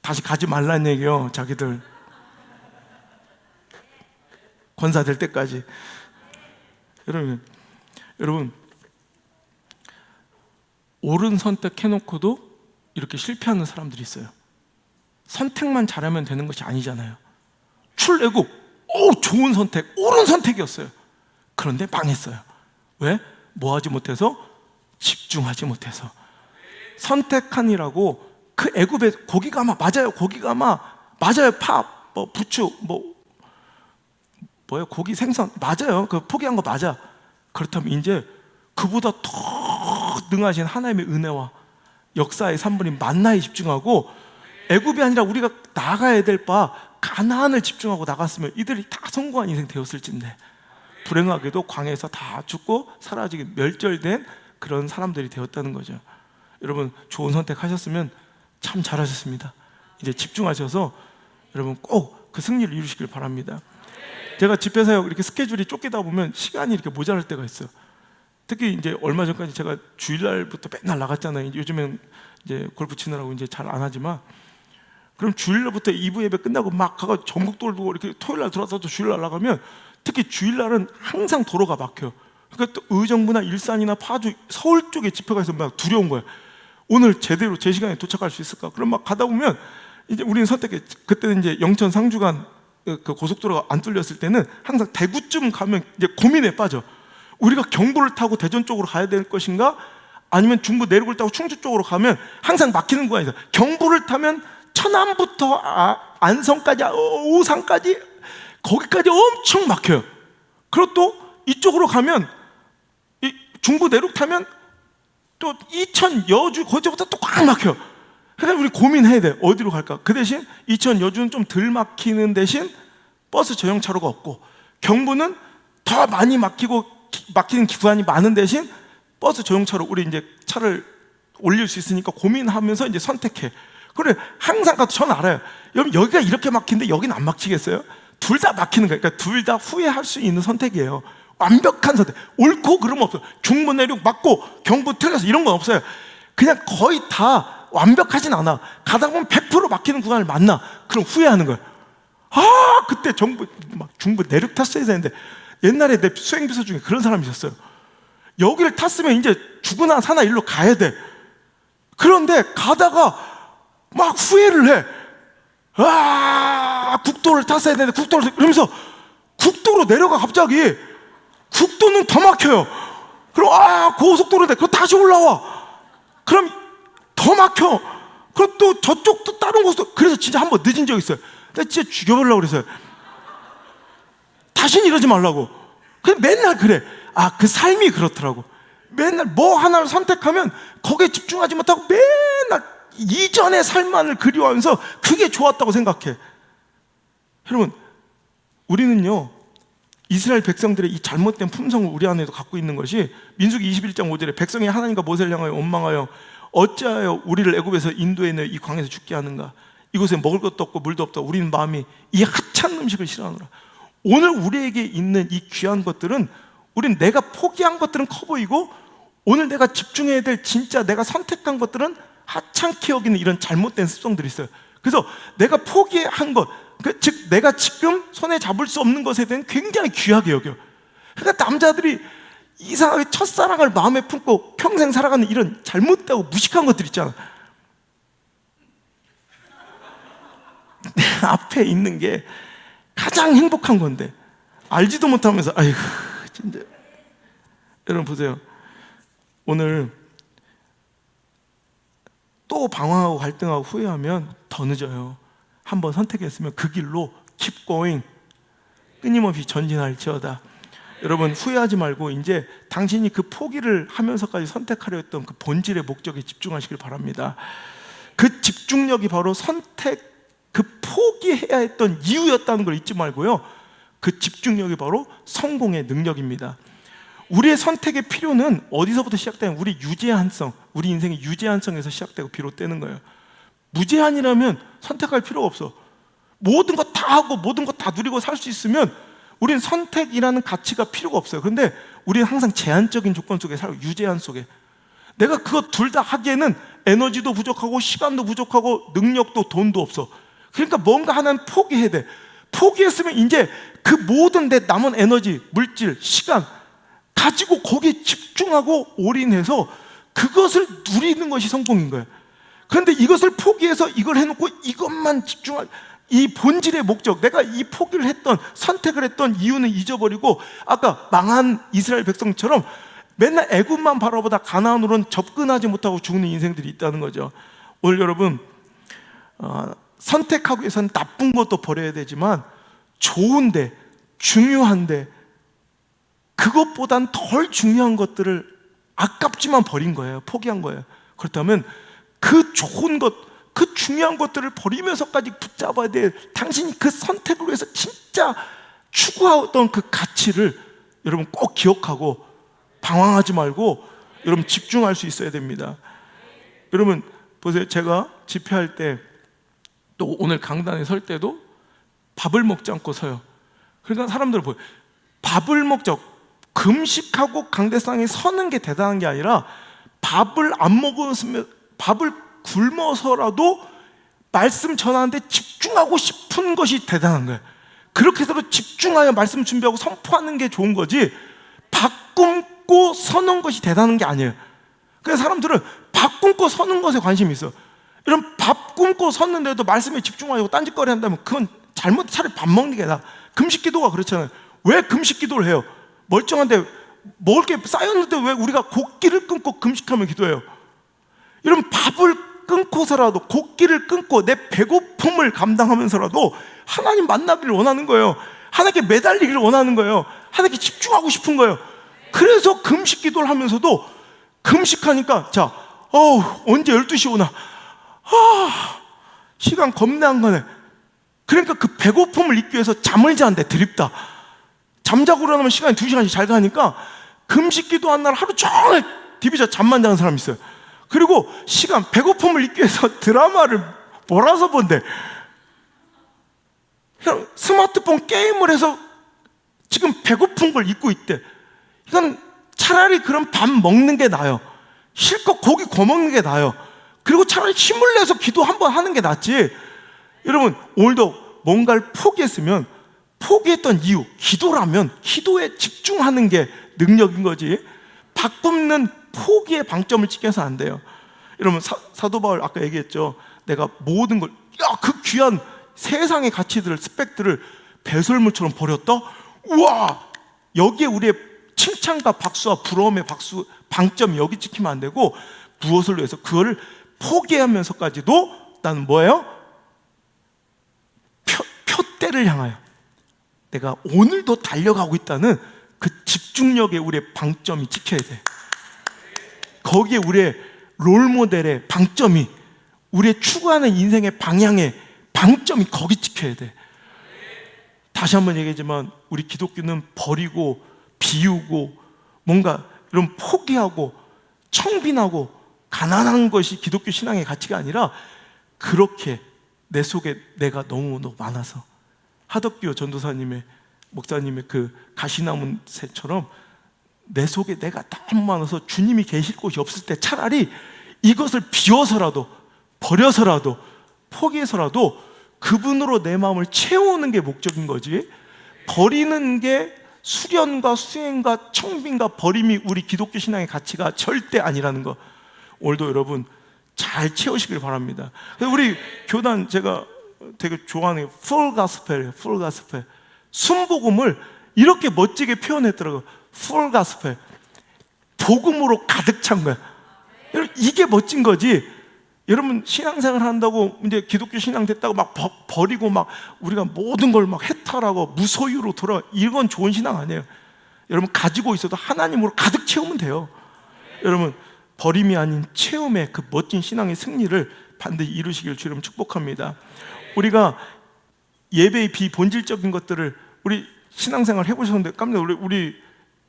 다시 가지 말라는 얘기요, 자기들. 권사 될 때까지. 여러분, 옳은 선택 해놓고도 이렇게 실패하는 사람들이 있어요. 선택만 잘하면 되는 것이 아니잖아요. 출애굽, 좋은 선택, 옳은 선택이었어요. 그런데 망했어요. 왜? 뭐 하지 못해서? 집중하지 못해서. 선택하니라고 그 애굽의 고기가마 맞아요. 고기가마 맞아요. 파, 부추, 뭐예요? 고기, 생선 맞아요. 그 포기한 거 맞아. 그렇다면 이제 그보다 더 능하신 하나님의 은혜와 역사의 3분인 만나에 집중하고, 애굽이 아니라 우리가 나가야 될 바 가나안을 집중하고 나갔으면 이들이 다 성공한 인생 되었을진데, 불행하게도 광야에서 다 죽고 사라지게 멸절된 그런 사람들이 되었다는 거죠. 여러분 좋은 선택하셨으면 참 잘하셨습니다. 이제 집중하셔서 여러분 꼭 그 승리를 이루시길 바랍니다. 제가 집회사역 이렇게 스케줄이 쫓기다 보면 시간이 이렇게 모자랄 때가 있어요. 특히 이제 얼마 전까지 제가 주일날부터 맨날 나갔잖아요. 요즘엔 이제 골프 치느라고 이제 잘 안 하지만, 그럼 주일날부터 2부 예배 끝나고 막 가서 전국 돌고 이렇게 토요일날 들어와서 또 주일날 나가면, 특히 주일날은 항상 도로가 막혀요. 그러니까 또 의정부나 일산이나 파주, 서울 쪽에 집회가 있으면 막 두려운 거야. 오늘 제대로 제 시간에 도착할 수 있을까? 그럼 막 가다 보면 이제 우리는 선택해. 그때는 이제 영천 상주간 그 고속도로가 안 뚫렸을 때는 항상 대구쯤 가면 이제 고민에 빠져. 우리가 경부를 타고 대전 쪽으로 가야 될 것인가? 아니면 중부 내륙을 타고 충주 쪽으로 가면 항상 막히는 거야. 경부를 타면 천안부터 안성까지, 오산까지, 거기까지 엄청 막혀요. 그리고 또 이쪽으로 가면 이 중부 내륙 타면 또 이천, 여주, 거기부터 또 꽉 막혀. 그러니까 우리 고민해야 돼. 어디로 갈까? 그 대신 이천, 여주는 좀 덜 막히는 대신 버스 전용 차로가 없고, 경부는 더 많이 막히는 구간이 많은 대신 버스 전용 차로, 우리 이제 차를 올릴 수 있으니까 고민하면서 이제 선택해. 그래, 항상 가도 저는 알아요. 여러분 여기가 이렇게 막히는데 여기는 안 막히겠어요? 둘 다 막히는 거예요. 그러니까 둘 다 후회할 수 있는 선택이에요. 완벽한 선택. 옳고 그름 없어요. 중부 내륙 맞고 경부 틀려서 이런 건 없어요. 그냥 거의 다 완벽하진 않아. 가다 보면 100% 막히는 구간을 만나. 그럼 후회하는 거예요. 그때 중부 내륙 탔어야 되는데. 옛날에 내 수행비서 중에 그런 사람이 있었어요. 여기를 탔으면 이제 죽으나 사나 일로 가야 돼. 그런데 가다가 막 후회를 해. 국도를 탔어야 되는데 국도를, 그러면서 국도로 내려가. 갑자기 국도는 더 막혀요. 그럼 고속도로인데 그럼 다시 올라와. 그럼 더 막혀. 그럼 또 저쪽도 다른 곳도. 그래서 진짜 한번 늦은 적 있어요. 내가 진짜 죽여보려고 그랬어요. 다시는 이러지 말라고. 그냥 맨날 그래. 그 삶이 그렇더라고. 맨날 뭐 하나를 선택하면 거기에 집중하지 못하고 맨날 이전의 삶만을 그리워하면서 그게 좋았다고 생각해. 여러분, 우리는요 이스라엘 백성들의 이 잘못된 품성을 우리 안에도 갖고 있는 것이, 민수기 21장 5절에 백성이 하나님과 모세를 향하여 원망하여 어찌하여 우리를 애굽에서 인도해 내 이 광야에서 죽게 하는가? 이곳에 먹을 것도 없고 물도 없다. 우리는 마음이 이 하찮은 음식을 싫어하노라. 오늘 우리에게 있는 이 귀한 것들은, 우리는 내가 포기한 것들은 커 보이고, 오늘 내가 집중해야 될 진짜 내가 선택한 것들은 하찮게 여기는 이런 잘못된 습성들이 있어요. 그래서 내가 포기한 것, 즉 내가 지금 손에 잡을 수 없는 것에 대한 굉장히 귀하게 여겨. 그러니까 남자들이 이상하게 첫사랑을 마음에 품고 평생 살아가는 이런 잘못되고 무식한 것들 있잖아. 내 앞에 있는 게 가장 행복한 건데 알지도 못하면서 아이고 진짜. 여러분 보세요. 오늘 또 방황하고 갈등하고 후회하면 더 늦어요. 한번 선택했으면 그 길로 keep going, 끊임없이 전진할지어다. 여러분 후회하지 말고 이제 당신이 그 포기를 하면서까지 선택하려 했던 그 본질의 목적에 집중하시길 바랍니다. 그 집중력이 바로 그 포기해야 했던 이유였다는 걸 잊지 말고요, 그 집중력이 바로 성공의 능력입니다. 우리의 선택의 필요는 어디서부터 시작되면 우리 유제한성, 우리 인생의 유제한성에서 시작되고 비롯되는 거예요. 무제한이라면 선택할 필요가 없어. 모든 거 다 하고 모든 거 다 누리고 살 수 있으면 우리는 선택이라는 가치가 필요가 없어요. 그런데 우리는 항상 제한적인 조건 속에 살고, 유제한 속에. 내가 그거 둘 다 하기에는 에너지도 부족하고 시간도 부족하고 능력도 돈도 없어. 그러니까 뭔가 하나는 포기해야 돼. 포기했으면 이제 그 모든 내 남은 에너지, 물질, 시간 가지고 거기에 집중하고 올인해서 그것을 누리는 것이 성공인 거예요. 그런데 이것을 포기해서 이걸 해놓고 이것만 집중할, 이 본질의 목적, 내가 이 포기를 했던, 선택을 했던 이유는 잊어버리고 아까 망한 이스라엘 백성처럼 맨날 애굽만 바라보다 가나안으로는 접근하지 못하고 죽는 인생들이 있다는 거죠. 오늘 여러분 선택하기 위해서는 나쁜 것도 버려야 되지만 좋은데, 중요한데, 그것보단 덜 중요한 것들을 아깝지만 버린 거예요. 포기한 거예요. 그렇다면 그 좋은 것, 그 중요한 것들을 버리면서까지 붙잡아야 돼. 당신이 그 선택을 위해서 진짜 추구하던 그 가치를 여러분 꼭 기억하고 방황하지 말고 여러분 집중할 수 있어야 됩니다. 여러분 보세요. 제가 집회할 때 또 오늘 강단에 설 때도 밥을 먹지 않고 서요. 그러니까 사람들 보여. 밥을 먹자, 금식하고 강대상에 서는 게 대단한 게 아니라 밥을 안 먹었으면, 밥을 굶어서라도 말씀 전하는데 집중하고 싶은 것이 대단한 거예요. 그렇게 해서 집중하여 말씀 준비하고 선포하는 게 좋은 거지, 밥 굶고 서는 것이 대단한 게 아니에요. 그래서 사람들은 밥 굶고 서는 것에 관심이 있어. 이런 밥 굶고 섰는데도 말씀에 집중하려고 딴짓거리 한다면 그건 잘못, 차라리 밥 먹는 게 나아. 금식 기도가 그렇잖아요. 왜 금식 기도를 해요? 멀쩡한데 먹을 게 쌓였는데 왜 우리가 곡기를 끊고 금식하며 기도해요? 이런 밥을 끊고서라도, 곡기를 끊고 내 배고픔을 감당하면서라도 하나님 만나기를 원하는 거예요. 하나님께 매달리기를 원하는 거예요. 하나님께 집중하고 싶은 거예요. 그래서 금식 기도를 하면서도, 금식하니까 자, 언제 12시 오나, 시간 겁나 안 가네. 그러니까 그 배고픔을 잊기 위해서 잠을 자는데 드립다. 잠자고 일어나면 시간이 2시간씩 잘 가니까 금식 기도한 날 하루 종일 디비자 잠만 자는 사람이 있어요. 그리고 배고픔을 잊기 위해서 드라마를 몰아서 본대. 그냥 스마트폰 게임을 해서 지금 배고픈 걸 잊고 있대. 이건 차라리 그런 밥 먹는 게 나아요. 실컷 고기 구워 먹는 게 나아요. 그리고 차라리 힘을 내서 기도 한번 하는 게 낫지. 여러분 오늘도 뭔가를 포기했으면 포기했던 이유, 기도라면 기도에 집중하는 게 능력인 거지, 밥 굶는 포기의 방점을 찍혀서 안 돼요. 여러분 사도 바울 아까 얘기했죠. 내가 모든 걸, 그 귀한 세상의 가치들을, 스펙들을 배설물처럼 버렸다? 우와! 여기에 우리의 칭찬과 박수와 부러움의 박수, 방점이 여기 찍히면 안 되고, 무엇을 위해서 그거를 포기하면서까지도 나는 뭐예요? 표대를 향하여 내가 오늘도 달려가고 있다는 그 집중력에 우리의 방점이 찍혀야 돼. 거기에 우리의 롤모델의 방점이, 우리의 추구하는 인생의 방향의 방점이 거기 찍혀야 돼. 다시 한번 얘기하지만 우리 기독교는 버리고 비우고 뭔가 이런 포기하고 청빈하고 가난한 것이 기독교 신앙의 가치가 아니라, 그렇게 내 속에 내가 너무 많아서, 하덕기호 전도사님의, 목사님의 그 가시나무 새처럼 내 속에 내가 너무 많아서 주님이 계실 곳이 없을 때 차라리 이것을 비워서라도, 버려서라도, 포기해서라도 그분으로 내 마음을 채우는 게 목적인 거지, 버리는 게 수련과 수행과 청빈과 버림이 우리 기독교 신앙의 가치가 절대 아니라는 거, 오늘도 여러분 잘 채우시길 바랍니다. 우리 교단 제가 되게 좋아하는 게 풀 가스펠이에요. 풀 가스펠. 순복음을 이렇게 멋지게 표현했더라고요. 풀 가스펠. 복음으로 가득 찬 거야. 여러분 이게 멋진 거지. 여러분 신앙생활 한다고 이제 기독교 신앙 됐다고 막 버리고 막 우리가 모든 걸 막 해탈하고 무소유로 돌아, 이건 좋은 신앙 아니에요. 여러분 가지고 있어도 하나님으로 가득 채우면 돼요. 여러분 버림이 아닌 채움의 그 멋진 신앙의 승리를 반드시 이루시길 주님 축복합니다. 우리가 예배의 비본질적인 것들을, 우리 신앙생활 해보셨는데 깜짝 놀라요. 우리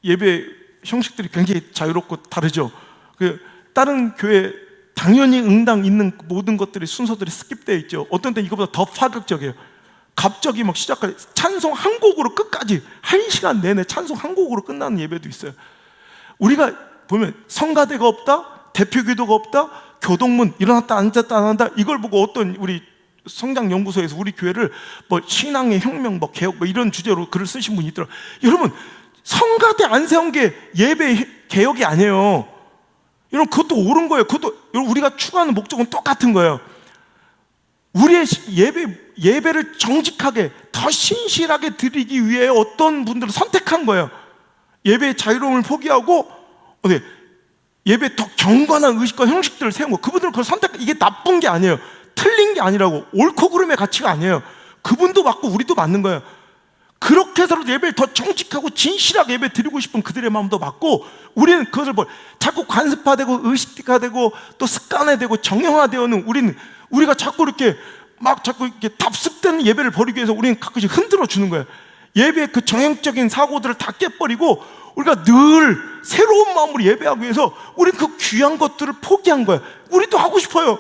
예배 형식들이 굉장히 자유롭고 다르죠. 그 다른 교회 당연히 응당 있는 모든 것들이, 순서들이 스킵되어 있죠. 어떤 때 이거보다 더 파격적이에요. 갑자기 막 시작할 찬송 한 곡으로 끝까지 1시간 내내 찬송 한 곡으로 끝나는 예배도 있어요. 우리가 보면 성가대가 없다, 대표기도가 없다, 교동문 일어났다 앉았다 안 한다, 이걸 보고 어떤 우리 성장연구소에서 우리 교회를 뭐 신앙의 혁명, 뭐 개혁, 뭐 이런 주제로 글을 쓰신 분이 있더라고요. 여러분 성가대 안 세운 게 예배 개혁이 아니에요. 여러분 그것도 옳은 거예요. 그것도 여러분 우리가 추구하는 목적은 똑같은 거예요. 우리의 예배를 정직하게 더 신실하게 드리기 위해 어떤 분들을 선택한 거예요. 예배의 자유로움을 포기하고 예배 더 경건한 의식과 형식들을 세운 거, 그분들은 그걸 이게 나쁜 게 아니에요. 틀린 게 아니라고, 옳고 그름의 가치가 아니에요. 그분도 맞고 우리도 맞는 거예요. 그렇게 해서 예배를 더 정직하고 진실하게 예배 드리고 싶은 그들의 마음도 맞고, 우리는 그것을 자꾸 관습화되고 의식화되고 또 습관화되고 정형화되어는 우리가 자꾸 이렇게 답습되는 예배를 버리기 위해서 우리는 가끔씩 흔들어 주는 거예요. 예배의 그 정형적인 사고들을 다 깨버리고 우리가 늘 새로운 마음으로 예배하기 위해서 우리 그 귀한 것들을 포기한 거야. 우리도 하고 싶어요.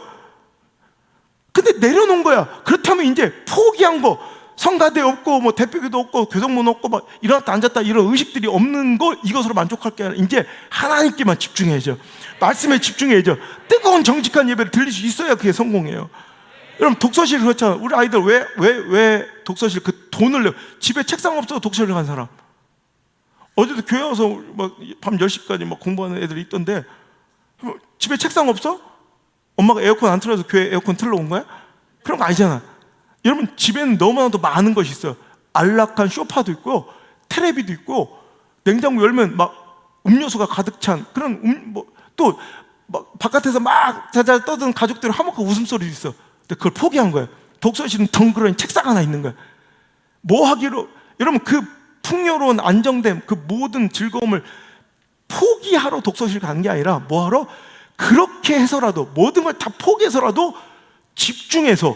근데 내려놓은 거야. 그렇다면 이제 포기한 거, 성가대 없고 뭐 대표기도 없고 교성문 없고 막 일어났다 앉았다 이런 의식들이 없는 거, 이것으로 만족할 게 아니라 이제 하나님께만 집중해야죠. 말씀에 집중해야죠. 뜨거운 정직한 예배를 드릴 수 있어야 그게 성공이에요. 여러분, 독서실 그렇잖아. 우리 아이들 왜 독서실 그 돈을 내, 집에 책상 없어서 독서실 간 사람. 어제도 교회 와서 막 밤 10시까지 막 공부하는 애들이 있던데, 집에 책상 없어? 엄마가 에어컨 안 틀어서 교회 에어컨 틀러 온 거야? 그런 거 아니잖아. 여러분, 집에는 너무나도 많은 것이 있어요. 안락한 소파도 있고 테레비도 있고, 냉장고 열면 막 음료수가 가득 찬 그런 또 막 바깥에서 막 자자 떠드는 가족들의 화목한 웃음소리도 있어. 근데 그걸 포기한 거예요. 독서실은 덩그러니 책상 하나 있는 거예요. 뭐 하기로, 여러분, 그 풍요로운 안정됨, 그 모든 즐거움을 포기하러 독서실 가는 게 아니라 뭐하러? 그렇게 해서라도, 모든 걸 다 포기해서라도 집중해서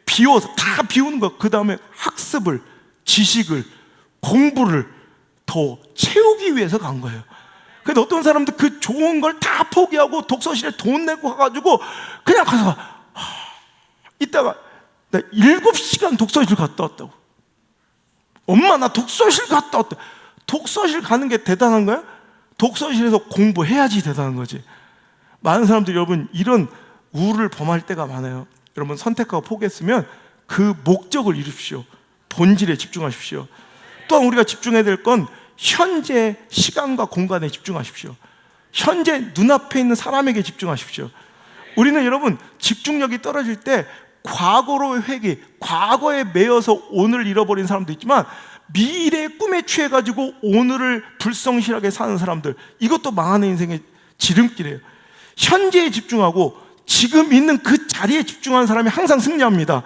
비워서 다 비우는 거. 그 다음에 학습을, 지식을, 공부를 더 채우기 위해서 간 거예요. 근데 어떤 사람들 그 좋은 걸 다 포기하고 독서실에 돈 내고 가가지고 그냥 가서 이따가 나 7시간 독서실 갔다 왔다고. 엄마, 나 독서실 갔다 왔다. 독서실 가는 게 대단한 거야? 독서실에서 공부해야지 대단한 거지. 많은 사람들이, 여러분, 이런 우울을 범할 때가 많아요. 여러분, 선택하고 포기했으면 그 목적을 이루십시오. 본질에 집중하십시오. 또한 우리가 집중해야 될 건 현재 시간과 공간에 집중하십시오. 현재 눈앞에 있는 사람에게 집중하십시오. 우리는, 여러분, 집중력이 떨어질 때 과거로의 회귀, 과거에 매여서 오늘을 잃어버린 사람도 있지만, 미래의 꿈에 취해가지고 오늘을 불성실하게 사는 사람들, 이것도 망하는 인생의 지름길이에요. 현재에 집중하고 지금 있는 그 자리에 집중하는 사람이 항상 승리합니다.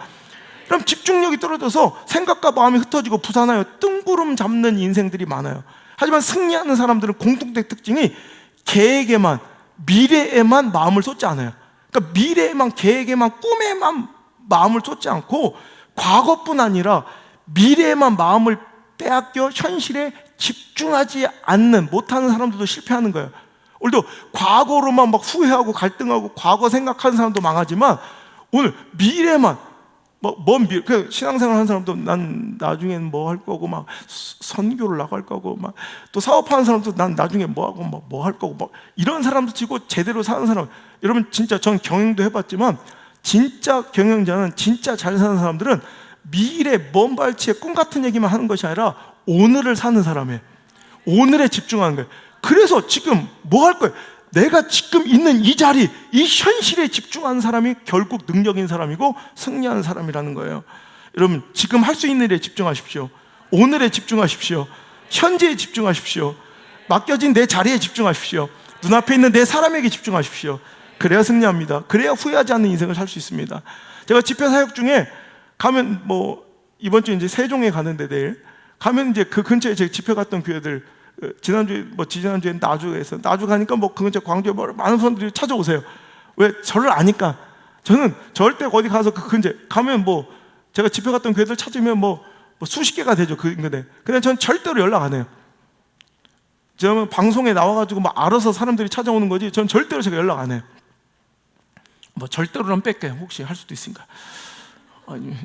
그럼 집중력이 떨어져서 생각과 마음이 흩어지고 부산하여 뜬구름 잡는 인생들이 많아요. 하지만 승리하는 사람들은 공통된 특징이 계획에만, 미래에만 마음을 쏟지 않아요. 그러니까 미래에만, 계획에만, 꿈에만 마음을 쏟지 않고 과거뿐 아니라 미래에만 마음을 빼앗겨 현실에 집중하지 않는, 못하는 사람들도 실패하는 거예요. 오늘도 과거로만 막 후회하고 갈등하고 과거 생각하는 사람도 망하지만, 오늘 미래만, 먼 미래, 그 신앙생활 하는 사람도 난 나중엔 뭐 할 거고, 막 선교를 나갈 거고, 막 또 사업하는 사람도 난 나중에 뭐 하고 뭐 할 거고, 막 이런 사람도 치고 제대로 사는 사람, 여러분, 진짜 전 경영도 해봤지만 진짜 경영자는, 진짜 잘 사는 사람들은 미래 먼 발치의 꿈 같은 얘기만 하는 것이 아니라 오늘을 사는 사람이에요. 오늘에 집중하는 거예요. 그래서 지금 뭐 할 거예요? 내가 지금 있는 이 자리, 이 현실에 집중하는 사람이 결국 능력인 사람이고 승리하는 사람이라는 거예요. 여러분, 지금 할 수 있는 일에 집중하십시오. 오늘에 집중하십시오. 현재에 집중하십시오. 맡겨진 내 자리에 집중하십시오. 눈앞에 있는 내 사람에게 집중하십시오. 그래야 승리합니다. 그래야 후회하지 않는 인생을 살 수 있습니다. 제가 집회 사역 중에 가면, 뭐 이번 주 이제 세종에 가는데, 내일 가면 이제 그 근처에 제가 집회 갔던 교회들, 지난주에 지난주에 나주에서, 나주 가니까 뭐 그 근처 광주에 뭐 많은 사람들이 찾아오세요. 왜? 저를 아니까. 저는 절대 어디 가서 그 근처에 가면, 뭐 제가 집회 갔던 교회들 찾으면 뭐 수십 개가 되죠, 그 인근에. 근데 전 절대로 연락 안 해요. 저는 방송에 나와가지고 막 알아서 사람들이 찾아오는 거지, 전 절대로 제가 연락 안 해요. 뭐 절대로는 뺄게요. 혹시 할 수도 있으니까. 아니,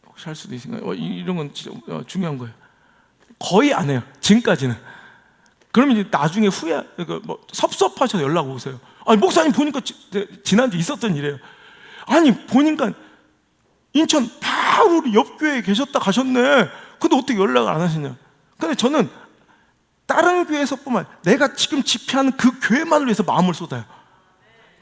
혹시 할 수도 있으니까. 이런 건 진짜 중요한 거예요. 거의 안 해요, 지금까지는. 그러면 이제 나중에 후회, 뭐 섭섭하셔서 연락 오세요. 아니, 목사님 보니까 지난주 있었던 일이에요. 아니, 보니까 인천 바로 우리 옆 교회에 계셨다 가셨네. 근데 어떻게 연락을 안 하시냐? 근데 저는 다른 교회에서뿐만 아니라 내가 지금 집회하는 그 교회만을 위해서 마음을 쏟아요.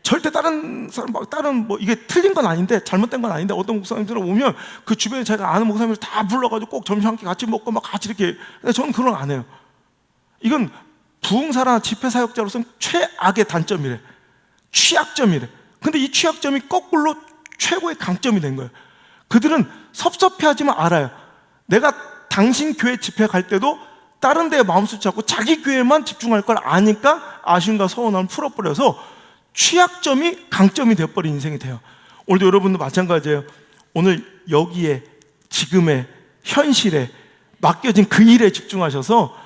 절대 다른 사람, 다른 뭐 이게 틀린 건 아닌데, 잘못된 건 아닌데, 어떤 목사님들은 오면 그 주변에 제가 아는 목사님들 다 불러가지고 꼭 점심 한 끼 같이 먹고 막 같이 이렇게. 근데 저는 그런 거 안 해요. 이건 부흥사나 집회 사역자로서는 최악의 단점이래. 취약점이래. 근데 이 취약점이 거꾸로 최고의 강점이 된 거예요. 그들은 섭섭해하지만 알아요. 내가 당신 교회 집회 갈 때도 다른 데에 마음 쏟지 않고 자기 교회만 집중할 걸 아니까 아쉬움과 서운함을 풀어버려서 취약점이 강점이 되어버린 인생이 돼요. 오늘도 여러분도 마찬가지예요. 오늘 여기에, 지금에 현실에 맡겨진 그 일에 집중하셔서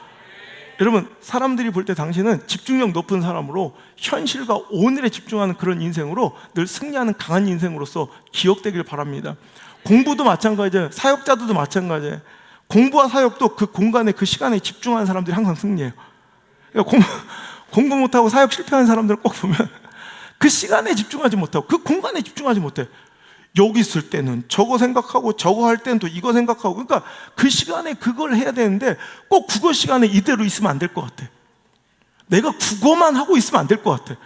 여러분, 사람들이 볼 때 당신은 집중력 높은 사람으로 현실과 오늘에 집중하는 그런 인생으로 늘 승리하는 강한 인생으로서 기억되길 바랍니다. 공부도 마찬가지예요. 사역자들도 마찬가지예요. 공부와 사역도 그 공간에 그 시간에 집중하는 사람들이 항상 승리해요. 그러니까 공부 못하고 사역 실패하는 사람들을 꼭 보면 그 시간에 집중하지 못하고 그 공간에 집중하지 못해. 여기 있을 때는 저거 생각하고 저거 할 때는 또 이거 생각하고, 그러니까 그 시간에 그걸 해야 되는데 꼭 국어 시간에 이대로 있으면 안 될 것 같아. 내가 국어만 하고 있으면 안 될 것 같아.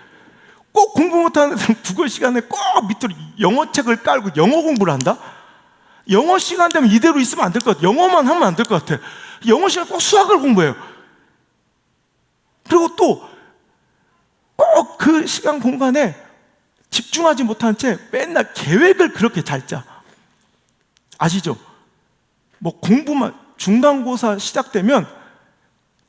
꼭 공부 못하는 애들은 국어 시간에 꼭 밑으로 영어책을 깔고 영어 공부를 한다? 영어 시간 되면 이대로 있으면 안 될 것 같아. 영어만 하면 안 될 것 같아. 영어 시간 꼭 수학을 공부해요. 그리고 또 꼭 그 시간 공간에 집중하지 못한 채 맨날 계획을 그렇게 잘 짜. 아시죠? 뭐 공부만, 중간고사 시작되면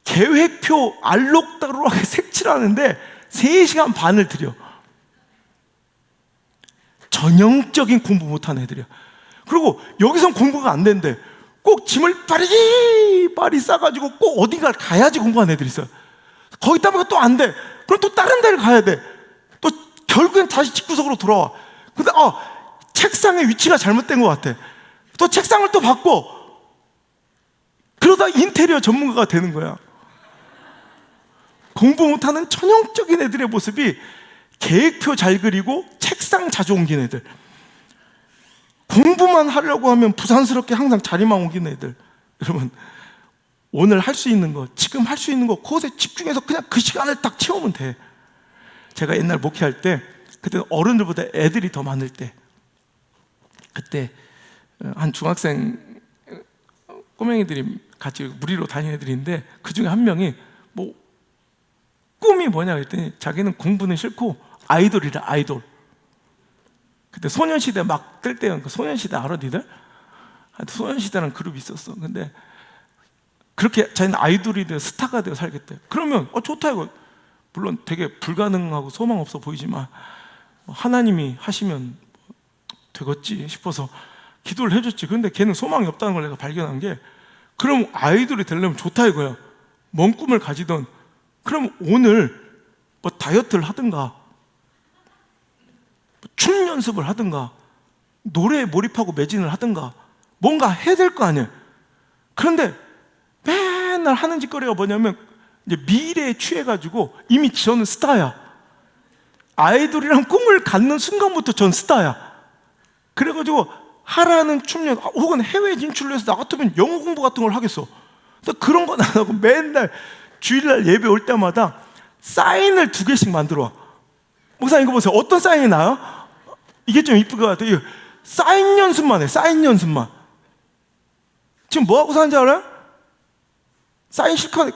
계획표 알록달록하게 색칠하는데 3시간 반을 들여. 전형적인 공부 못한 애들이야. 그리고 여기선 공부가 안 된대. 꼭 짐을 빠리 싸가지고 꼭 어딘가를 가야지 공부하는 애들이 있어요. 거기다 보니까 또 안 돼. 그럼 또 다른 데를 가야 돼. 또 결국엔 다시 집구석으로 돌아와. 근데 책상의 위치가 잘못된 것 같아. 또 책상을 또 바꿔. 그러다 인테리어 전문가가 되는 거야. 공부 못하는 전형적인 애들의 모습이 계획표 잘 그리고 책상 자주 옮기는 애들. 공부만 하려고 하면 부산스럽게 항상 자리만 옮기는 애들. 여러분, 오늘 할 수 있는 거, 지금 할 수 있는 거, 그것에 집중해서 그냥 그 시간을 딱 채우면 돼. 제가 옛날 목회할 때, 그때 어른들보다 애들이 더 많을 때, 그때 한 중학생 꼬맹이들이 같이 무리로 다니는 애들인데, 그 중에 한 명이 뭐 꿈이 뭐냐 그랬더니 자기는 공부는 싫고 아이돌이라, 아이돌. 그때 소년시대 막 뜰 때요. 그 소년시대 알아, 니들? 소년시대라는 그룹이 있었어. 근데 그렇게 자기는 아이돌이 되어 스타가 되어 살겠대. 그러면 좋다 이거. 물론 되게 불가능하고 소망 없어 보이지만 하나님이 하시면 되겠지 싶어서 기도를 해줬지. 근데 걔는 소망이 없다는 걸 내가 발견한 게, 그럼 아이돌이 되려면 좋다 이거야. 먼 꿈을 가지던. 그럼 오늘 뭐 다이어트를 하든가, 춤 연습을 하든가, 노래에 몰입하고 매진을 하든가, 뭔가 해야 될 거 아니에요. 그런데 맨날 하는 짓거리가 뭐냐면 이제 미래에 취해가지고 이미 저는 스타야. 아이돌이랑 꿈을 갖는 순간부터 전 스타야. 그래가지고 하라는 춤연 혹은 해외 진출을 해서 나 같으면 영어 공부 같은 걸 하겠어. 근데 그런 건 안 하고 맨날 주일날 예배 올 때마다 사인을 2개씩 만들어 와. 목사님 이거 보세요. 어떤 사인이 나요? 이게 좀 이쁠 것 같아요. 사인 연습만 해. 사인 연습만. 지금 뭐하고 사는지 알아요? 사인 실컷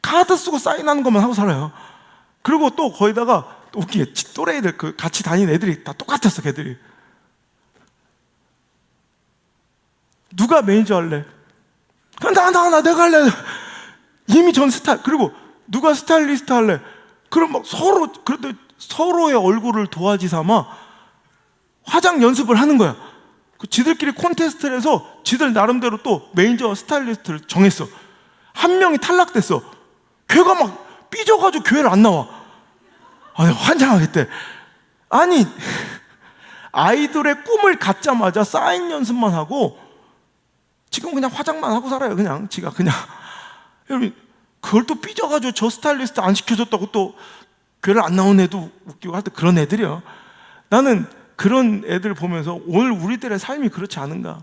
카드 쓰고 사인하는 것만 하고 살아요. 그리고 또 거기다가 또 웃기게 또래 애들, 그 같이 다니는 애들이 다 똑같았어. 걔들이 누가 매니저 할래? 나 내가 할래. 이미 전 스타. 그리고 누가 스타일리스트 할래? 그럼 막 그래도 서로의 얼굴을 도화지 삼아 화장 연습을 하는 거야. 지들끼리 콘테스트를 해서 지들 나름대로 또 매니저 스타일리스트를 정했어. 한 명이 탈락됐어. 걔가 막 삐져가지고 교회를 안 나와. 환장하겠대. 아니, 아이돌의 꿈을 갖자마자 사인 연습만 하고 지금 그냥 화장만 하고 살아요. 그냥 지가 그냥. 여러분, 그걸 또 삐져가지고 저 스타일리스트 안 시켜줬다고 또 교회를 안 나온 애도 웃기고 하여튼 그런 애들이요. 나는 그런 애들 보면서 오늘 우리들의 삶이 그렇지 않은가.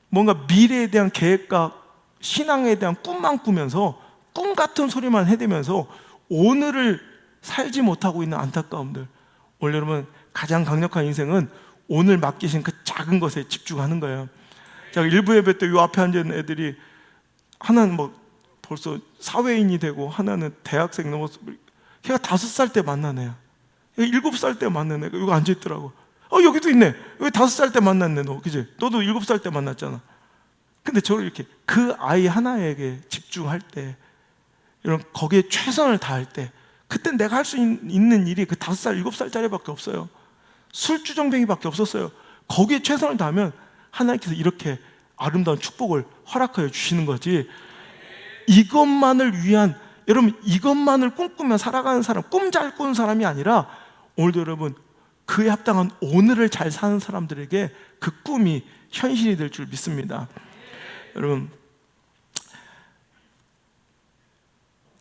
뭔가 미래에 대한 계획과 신앙에 대한 꿈만 꾸면서 꿈 같은 소리만 해대면서 오늘을 살지 못하고 있는 안타까움들. 오늘 여러분, 가장 강력한 인생은 오늘 맡기신 그 작은 것에 집중하는 거예요. 제가 일부 예배 때 이 앞에 앉아있는 애들이 하나는 뭐 벌써 사회인이 되고 하나는 대학생 넘어서, 걔가 5살 때 만난 애야. 7살 때 만난 애가 여기 앉아있더라고. 여기도 있네. 여기 5살 때 만났네 너. 그지? 너도 7살 때 만났잖아. 근데 저를 이렇게 그 아이 하나에게 집중할 때, 이런 거기에 최선을 다할 때, 그때 내가 할 수 있는 일이 그 5살, 7살짜리밖에 없어요. 술주정뱅이밖에 없었어요. 거기에 최선을 다하면 하나님께서 이렇게 아름다운 축복을 허락하여 주시는 거지. 이것만을 위한, 여러분 이것만을 꿈꾸며 살아가는 사람, 꿈 잘 꾸는 사람이 아니라 오늘도 여러분 그에 합당한 오늘을 잘 사는 사람들에게 그 꿈이 현실이 될 줄 믿습니다. 여러분,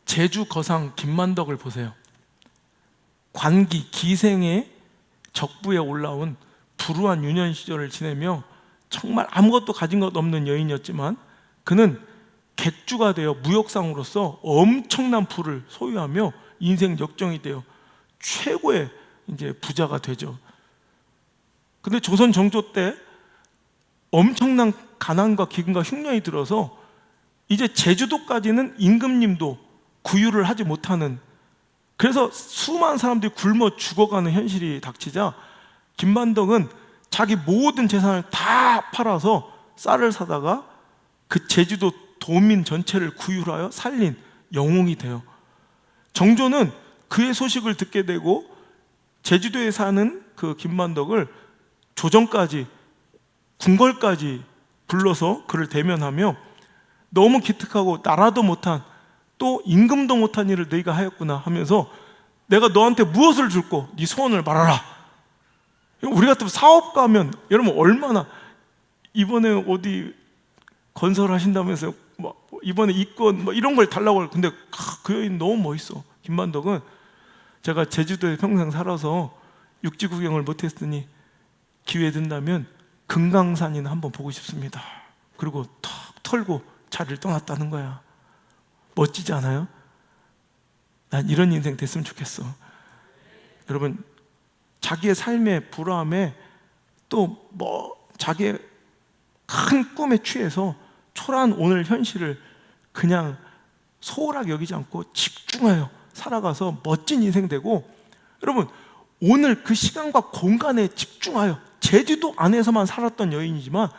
제주 거상 김만덕을 보세요. 관기 기생의 적부에 올라온 불우한 유년 시절을 지내며 정말 아무것도 가진 것 없는 여인이었지만 그는 객주가 되어 무역상으로서 엄청난 부를 소유하며 인생 역정이 되어 최고의 이제 부자가 되죠. 근데 조선 정조 때 엄청난 가난과 기근과 흉년이 들어서 이제 제주도까지는 임금님도 구유를 하지 못하는, 그래서 수많은 사람들이 굶어 죽어가는 현실이 닥치자 김만덕은 자기 모든 재산을 다 팔아서 쌀을 사다가 그 제주도 도민 전체를 구휼하여 살린 영웅이 돼요. 정조는 그의 소식을 듣게 되고 제주도에 사는 그 김만덕을 조정까지, 궁궐까지 불러서 그를 대면하며 너무 기특하고 나라도 못한, 또 임금도 못한 일을 너희가 하였구나 하면서 내가 너한테 무엇을 줄고 네 소원을 말하라. 우리 같은 사업가면 여러분 얼마나, 이번에 어디 건설하신다면서요, 뭐 이번에 이권 뭐 이런 걸 달라고 할. 근데 그 여인 너무 멋있어. 김만덕은 제가 제주도에 평생 살아서 육지 구경을 못했으니 기회 된다면 금강산이나 한번 보고 싶습니다. 그리고 턱 털고 자리를 떠났다는 거야. 멋지지 않아요? 난 이런 인생 됐으면 좋겠어. 여러분, 자기의 삶의 불화함에 또 뭐 자기의 큰 꿈에 취해서 초라한 오늘 현실을 그냥 소홀하게 여기지 않고 집중하여 살아가서 멋진 인생 되고, 여러분 오늘 그 시간과 공간에 집중하여, 제주도 안에서만 살았던 여인이지만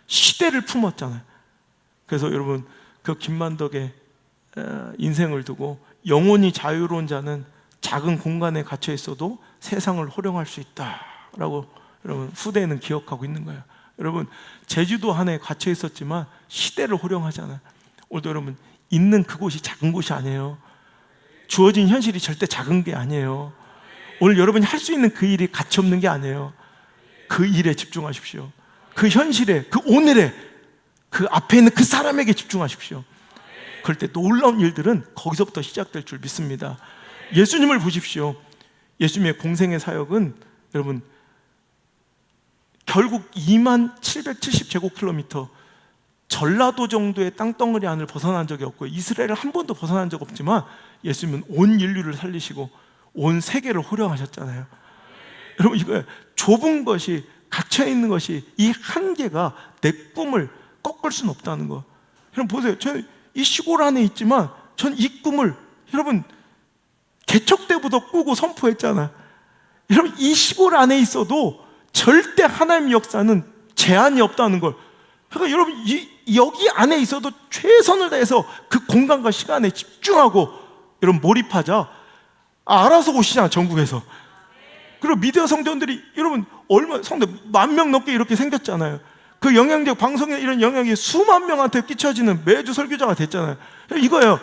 시대를 품었잖아요. 그래서 여러분 그 김만덕의 인생을 두고 영혼이 자유로운 자는 작은 공간에 갇혀 있어도 세상을 호령할 수 있다라고 여러분 후대에는 기억하고 있는 거예요. 여러분 제주도 안에 갇혀 있었지만 시대를 호령하잖아요. 오늘도 여러분 있는 그곳이 작은 곳이 아니에요. 주어진 현실이 절대 작은 게 아니에요. 오늘 여러분이 할 수 있는 그 일이 가치 없는 게 아니에요. 그 일에 집중하십시오. 그 현실에, 그 오늘에, 그 앞에 있는 그 사람에게 집중하십시오. 그럴 때 놀라운 일들은 거기서부터 시작될 줄 믿습니다. 예수님을 보십시오. 예수님의 공생의 사역은 여러분 결국 2770제곱킬로미터 전라도 정도의 땅덩어리 안을 벗어난 적이 없고 이스라엘을 한 번도 벗어난 적 없지만 예수님은 온 인류를 살리시고 온 세계를 호령하셨잖아요. 여러분 이거 좁은 것이, 갇혀있는 것이, 이 한계가 내 꿈을 꺾을 수는 없다는 거. 여러분 보세요. 저는 이 시골 안에 있지만 전 이 꿈을 여러분 개척 때부터 꾸고 선포했잖아. 여러분 이 시골 안에 있어도 절대 하나님의 역사는 제한이 없다는 걸. 그러니까 여러분 여기 안에 있어도 최선을 다해서 그 공간과 시간에 집중하고 여러분 몰입하자. 알아서 오시잖아, 전국에서. 그리고 미디어 성전들이 여러분 얼마 성도 10,000명 넘게 이렇게 생겼잖아요. 그 영향력, 방송에 이런 영향이 수만 명한테 끼쳐지는 매주 설교자가 됐잖아요. 이거예요.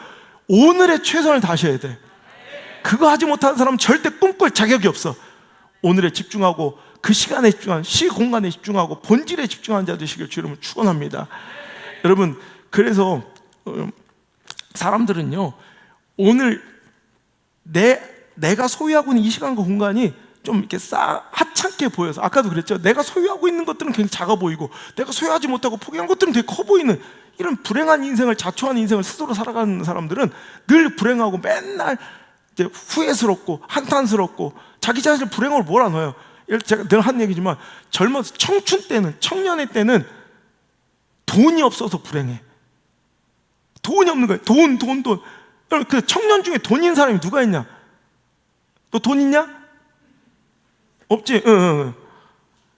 오늘의 최선을 다하셔야 돼. 그거 하지 못하는 사람은 절대 꿈꿀 자격이 없어. 오늘에 집중하고 그 시간에 집중하는, 시공간에 집중하고 본질에 집중하는 자 되시길 주 이름으로 축원합니다. 여러분 그래서 사람들은요 오늘 내가 소유하고 있는 이 시간과 공간이 좀 이렇게 하찮게 보여서, 아까도 그랬죠. 내가 소유하고 있는 것들은 굉장히 작아 보이고 내가 소유하지 못하고 포기한 것들은 되게 커 보이는 이런 불행한 인생을, 자초한 인생을 스스로 살아가는 사람들은 늘 불행하고 맨날 이제 후회스럽고 한탄스럽고 자기 자신을 불행으로 몰아넣어요. 제가 늘 하는 얘기지만 젊어서 청춘 때는, 청년의 때는 돈이 없어서 불행해. 돈이 없는 거예요. 돈. 여러분 그 청년 중에 돈 있는 사람이 누가 있냐? 너 돈 있냐? 없지.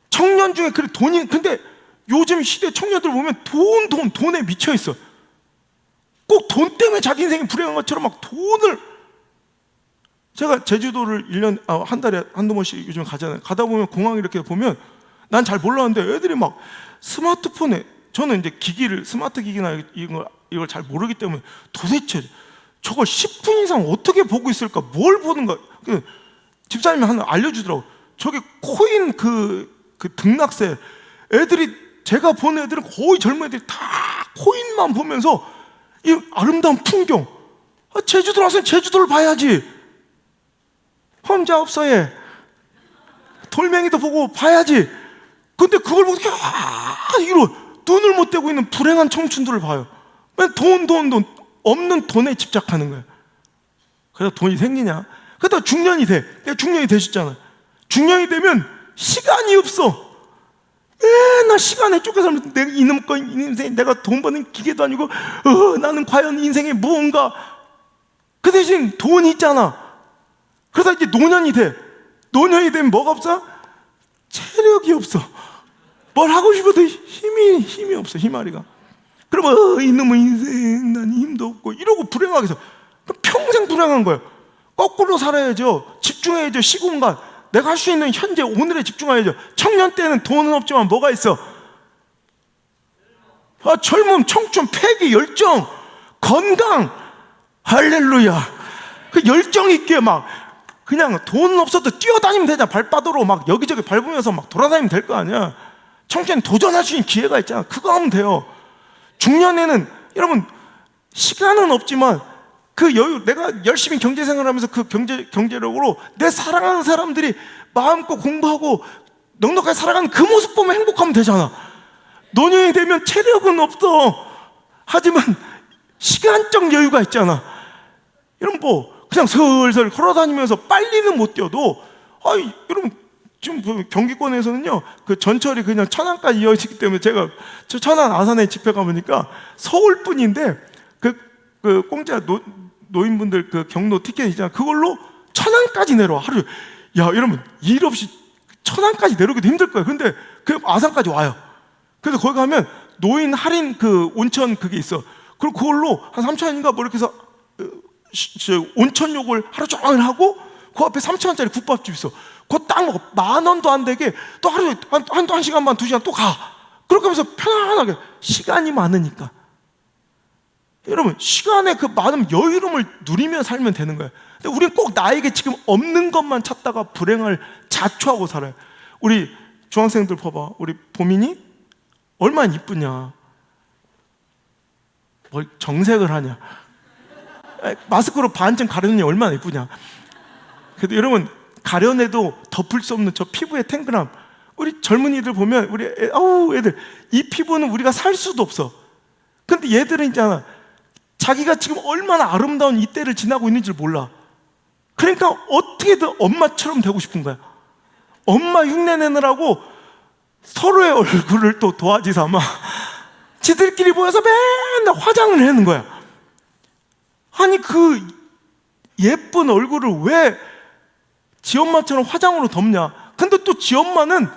청년 중에 그래 돈이, 근데 요즘 시대 청년들 보면 돈에 미쳐 있어. 꼭 돈 때문에 자기 인생이 불행한 것처럼 막 돈을. 제가 제주도를 1년, 한 달에 한두 번씩 요즘 가잖아요. 가다 보면 공항 이렇게 보면 난 잘 몰랐는데 애들이 막 스마트폰에, 저는 이제 스마트 기기나 이걸 잘 모르기 때문에 도대체 저걸 10분 이상 어떻게 보고 있을까? 뭘 보는가? 집사님이 하나 알려주더라고. 저게 코인 그 등락세, 애들이, 제가 본 애들은 거의 젊은 애들이 다 코인만 보면서 이 아름다운 풍경, 제주도 와서 제주도를 봐야지. 혼자 없어해. 돌멩이도 보고 봐야지. 근데 그걸 보고 이런 눈을 못 떼고 있는 불행한 청춘들을 봐요. 돈 없는 돈에 집착하는 거예요. 그래서 돈이 생기냐? 그러다 중년이 돼. 중년이 되셨잖아. 중년이 되면 시간이 없어. 맨날 시간에 쫓겨 살면서 내가 인생, 내가 돈 버는 기계도 아니고 나는 과연 인생에 무언가. 그 대신 돈이 있잖아. 그러다 이제 노년이 돼. 노년이 되면 뭐가 없어? 체력이 없어. 뭘 하고 싶어도 힘이 없어. 힘아리가. 그러면 이놈의 인생, 난 힘도 없고 이러고 불행하게 해서 평생 불행한 거예요. 거꾸로 살아야죠. 집중해야죠. 시공간, 내가 할 수 있는 현재 오늘에 집중해야죠. 청년 때는 돈은 없지만 뭐가 있어? 젊음, 청춘, 패기, 열정, 건강. 할렐루야. 그 열정 있게 막 그냥 돈 없어도 뛰어다니면 되잖아. 발바닥으로 막 여기저기 밟으면서 막 돌아다니면 될 거 아니야. 청춘 도전할 수 있는 기회가 있잖아. 그거 하면 돼요. 중년에는 여러분 시간은 없지만 그 여유, 내가 열심히 경제생활하면서 그 경제력으로 내 사랑하는 사람들이 마음껏 공부하고 넉넉하게 살아가는 그 모습 보면 행복하면 되잖아. 노년이 되면 체력은 없어. 하지만 시간적 여유가 있잖아. 여러분 그냥 슬슬 걸어다니면서 빨리는 못 뛰어도, 여러분 지금 경기권에서는요 그 전철이 그냥 천안까지 이어지기 때문에 제가 저 천안 아산에 집회 가보니까 서울뿐인데 그 공짜 노인분들 그 경로 티켓 있잖아. 그걸로 천안까지 내려와 하루. 야 여러분 일 없이 천안까지 내려오기도 힘들 거예요. 근데 그 아산까지 와요. 그래서 거기 가면 노인 할인 그 온천 그게 있어. 그리고 그걸로 한 3,000원인가 뭐 이렇게 해서 온천욕을 하루 종일 하고 그 앞에 3,000원짜리 국밥집 있어. 그거 딱 먹어. 10,000원도 안 되게 또 하루에 한 시간 반, 2시간 또 가. 그렇게 하면서 편안하게 시간이 많으니까. 여러분 시간의 그 많은 여유로움을 누리며 살면 되는 거예요. 근데 우리는 꼭 나에게 지금 없는 것만 찾다가 불행을 자초하고 살아요. 우리 중학생들 봐봐. 우리 보민이 얼마나 이쁘냐. 뭘 정색을 하냐. 마스크로 반쯤 가려내니 얼마나 이쁘냐. 그래도 여러분 가려내도 덮을 수 없는 저 피부의 탱글함. 우리 젊은이들 보면 우리 애들 이 피부는 우리가 살 수도 없어. 근데 얘들은 있잖아, 자기가 지금 얼마나 아름다운 이때를 지나고 있는지 몰라. 그러니까 어떻게든 엄마처럼 되고 싶은 거야. 엄마 흉내 내느라고 서로의 얼굴을 또 도화지 삼아 지들끼리 모여서 맨날 화장을 하는 거야. 아니 그 예쁜 얼굴을 왜 지엄마처럼 화장으로 덮냐. 근데 또 지엄마는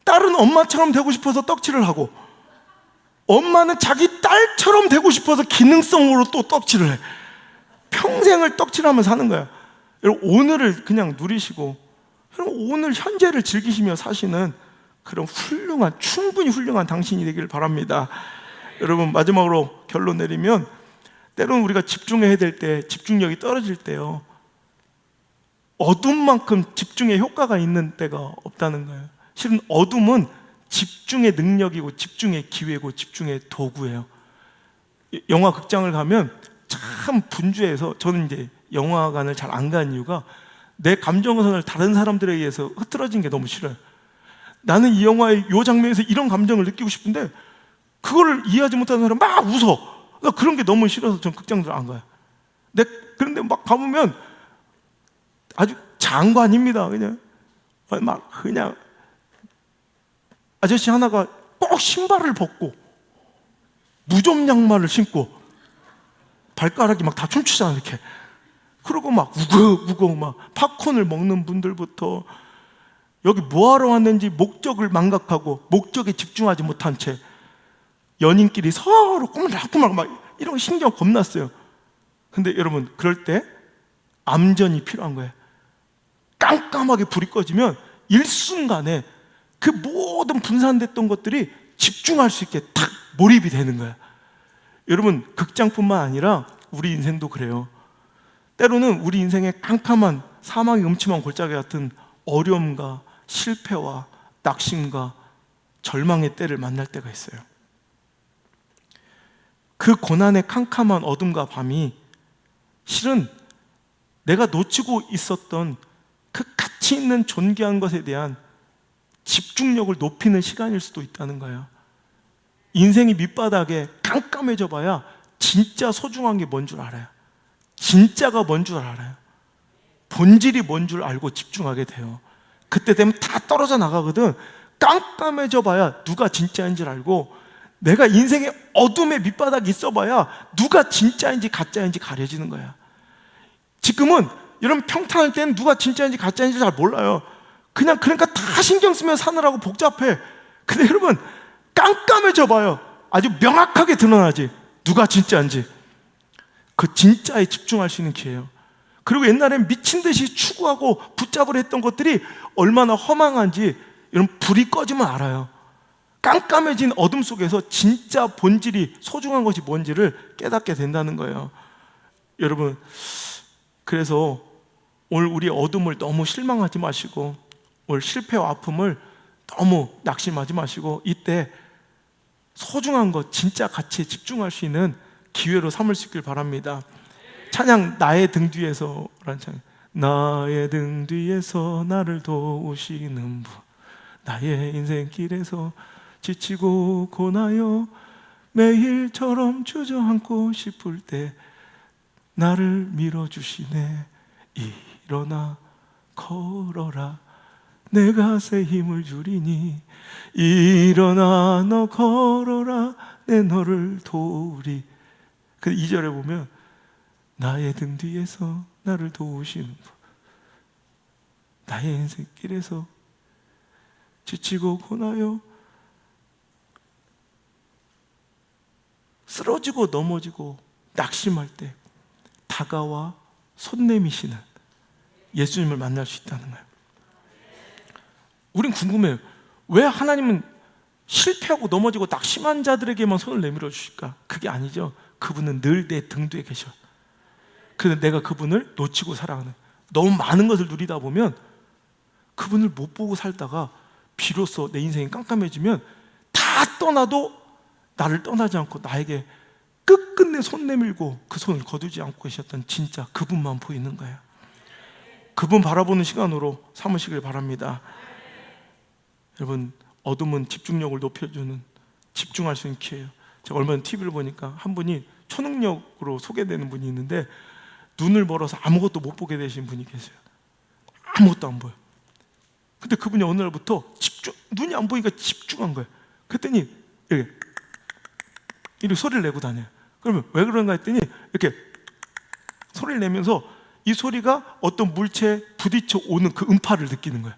딸은 엄마처럼 되고 싶어서 떡칠을 하고, 엄마는 자기 딸처럼 되고 싶어서 기능성으로 또 떡칠을 해. 평생을 떡칠하면서 사는 거야. 여러분 오늘을 그냥 누리시고, 여러분 오늘 현재를 즐기시며 사시는 그런 충분히 훌륭한 당신이 되길 바랍니다. 여러분 마지막으로 결론 내리면, 때로는 우리가 집중해야 될 때 집중력이 떨어질 때요, 어둠만큼 집중의 효과가 있는 때가 없다는 거예요. 실은 어둠은 집중의 능력이고 집중의 기회고 집중의 도구예요. 영화 극장을 가면 참 분주해서, 저는 이제 영화관을 잘 안 가는 이유가 내 감정선을 다른 사람들에 의해서 흐트러진 게 너무 싫어요. 나는 이 영화의 이 장면에서 이런 감정을 느끼고 싶은데 그거를 이해하지 못하는 사람 막 웃어. 나 그런 게 너무 싫어서 전 극장들 안 가요. 그런데 막 가보면 아주 장관입니다. 그냥 아저씨 하나가 꼭 신발을 벗고 무좀 양말을 신고 발가락이 막 다 춤추잖아 이렇게. 그러고 막 우고 막 팝콘을 먹는 분들부터, 여기 뭐하러 왔는지 목적을 망각하고 목적에 집중하지 못한 채 연인끼리 서로 꼬물락꼬물락 막 이런 거 신경 겁났어요. 근데 여러분 그럴 때 암전이 필요한 거예요. 깜깜하게 불이 꺼지면 일순간에 그 모든 분산됐던 것들이 집중할 수 있게 탁 몰입이 되는 거야. 여러분, 극장뿐만 아니라 우리 인생도 그래요. 때로는 우리 인생의 캄캄한 사망의 음침한 골짜기 같은 어려움과 실패와 낙심과 절망의 때를 만날 때가 있어요. 그 고난의 캄캄한 어둠과 밤이 실은 내가 놓치고 있었던 그 가치 있는 존귀한 것에 대한 집중력을 높이는 시간일 수도 있다는 거예요. 인생이 밑바닥에 깜깜해져 봐야 진짜 소중한 게 뭔 줄 알아요. 진짜가 뭔 줄 알아요. 본질이 뭔 줄 알고 집중하게 돼요. 그때 되면 다 떨어져 나가거든. 깜깜해져 봐야 누가 진짜인 줄 알고, 내가 인생의 어둠의 밑바닥에 있어 봐야 누가 진짜인지 가짜인지 가려지는 거야. 지금은 여러분 평탄할 때는 누가 진짜인지 가짜인지 잘 몰라요. 그러니까 다 신경 쓰며 사느라고 복잡해. 근데 여러분 깜깜해져 봐요. 아주 명확하게 드러나지 누가 진짜인지. 그 진짜에 집중할 수 있는 기회예요. 그리고 옛날엔 미친 듯이 추구하고 붙잡으려 했던 것들이 얼마나 허망한지 이런 불이 꺼지면 알아요. 깜깜해진 어둠 속에서 진짜 본질이 소중한 것이 뭔지를 깨닫게 된다는 거예요. 여러분, 그래서 오늘 우리 어둠을 너무 실망하지 마시고, 오늘 실패와 아픔을 너무 낙심하지 마시고, 이때 소중한 것, 진짜 가치에 집중할 수 있는 기회로 삼을 수 있길 바랍니다. 찬양 나의 등 뒤에서 라는 찬양. 나의 등 뒤에서 나를 도우시는 분, 나의 인생길에서 지치고 고나여 매일처럼 주저앉고 싶을 때 나를 밀어주시네. 일어나 걸어라 내가 새 힘을 주리니, 일어나 너 걸어라 내 너를 도우리. 그 2절에 보면 나의 등 뒤에서 나를 도우시는 분, 나의 인생길에서 지치고 고나요 쓰러지고 넘어지고 낙심할 때 다가와 손 내미시는 예수님을 만날 수 있다는 거예요. 우린 궁금해요. 왜 하나님은 실패하고 넘어지고 낙심한 자들에게만 손을 내밀어 주실까? 그게 아니죠. 그분은 늘 내 등 뒤에 계셔. 그런데 내가 그분을 놓치고 살아가는, 너무 많은 것을 누리다 보면 그분을 못 보고 살다가 비로소 내 인생이 깜깜해지면 다 떠나도 나를 떠나지 않고 나에게 끝끝내 손 내밀고 그 손을 거두지 않고 계셨던 진짜 그분만 보이는 거예요. 그분 바라보는 시간으로 삼으시길 바랍니다. 여러분, 어둠은 집중력을 높여주는, 집중할 수 있는 기회예요. 제가 얼마 전 TV를 보니까 한 분이 초능력으로 소개되는 분이 있는데 눈을 멀어서 아무것도 못 보게 되신 분이 계세요. 아무것도 안 보여. 근데 그분이 어느 날부터 눈이 안 보이니까 집중한 거예요. 그랬더니 이렇게 소리를 내고 다녀요. 그러면 왜 그런가 했더니 이렇게 소리를 내면서 이 소리가 어떤 물체에 부딪혀 오는 그 음파를 느끼는 거예요.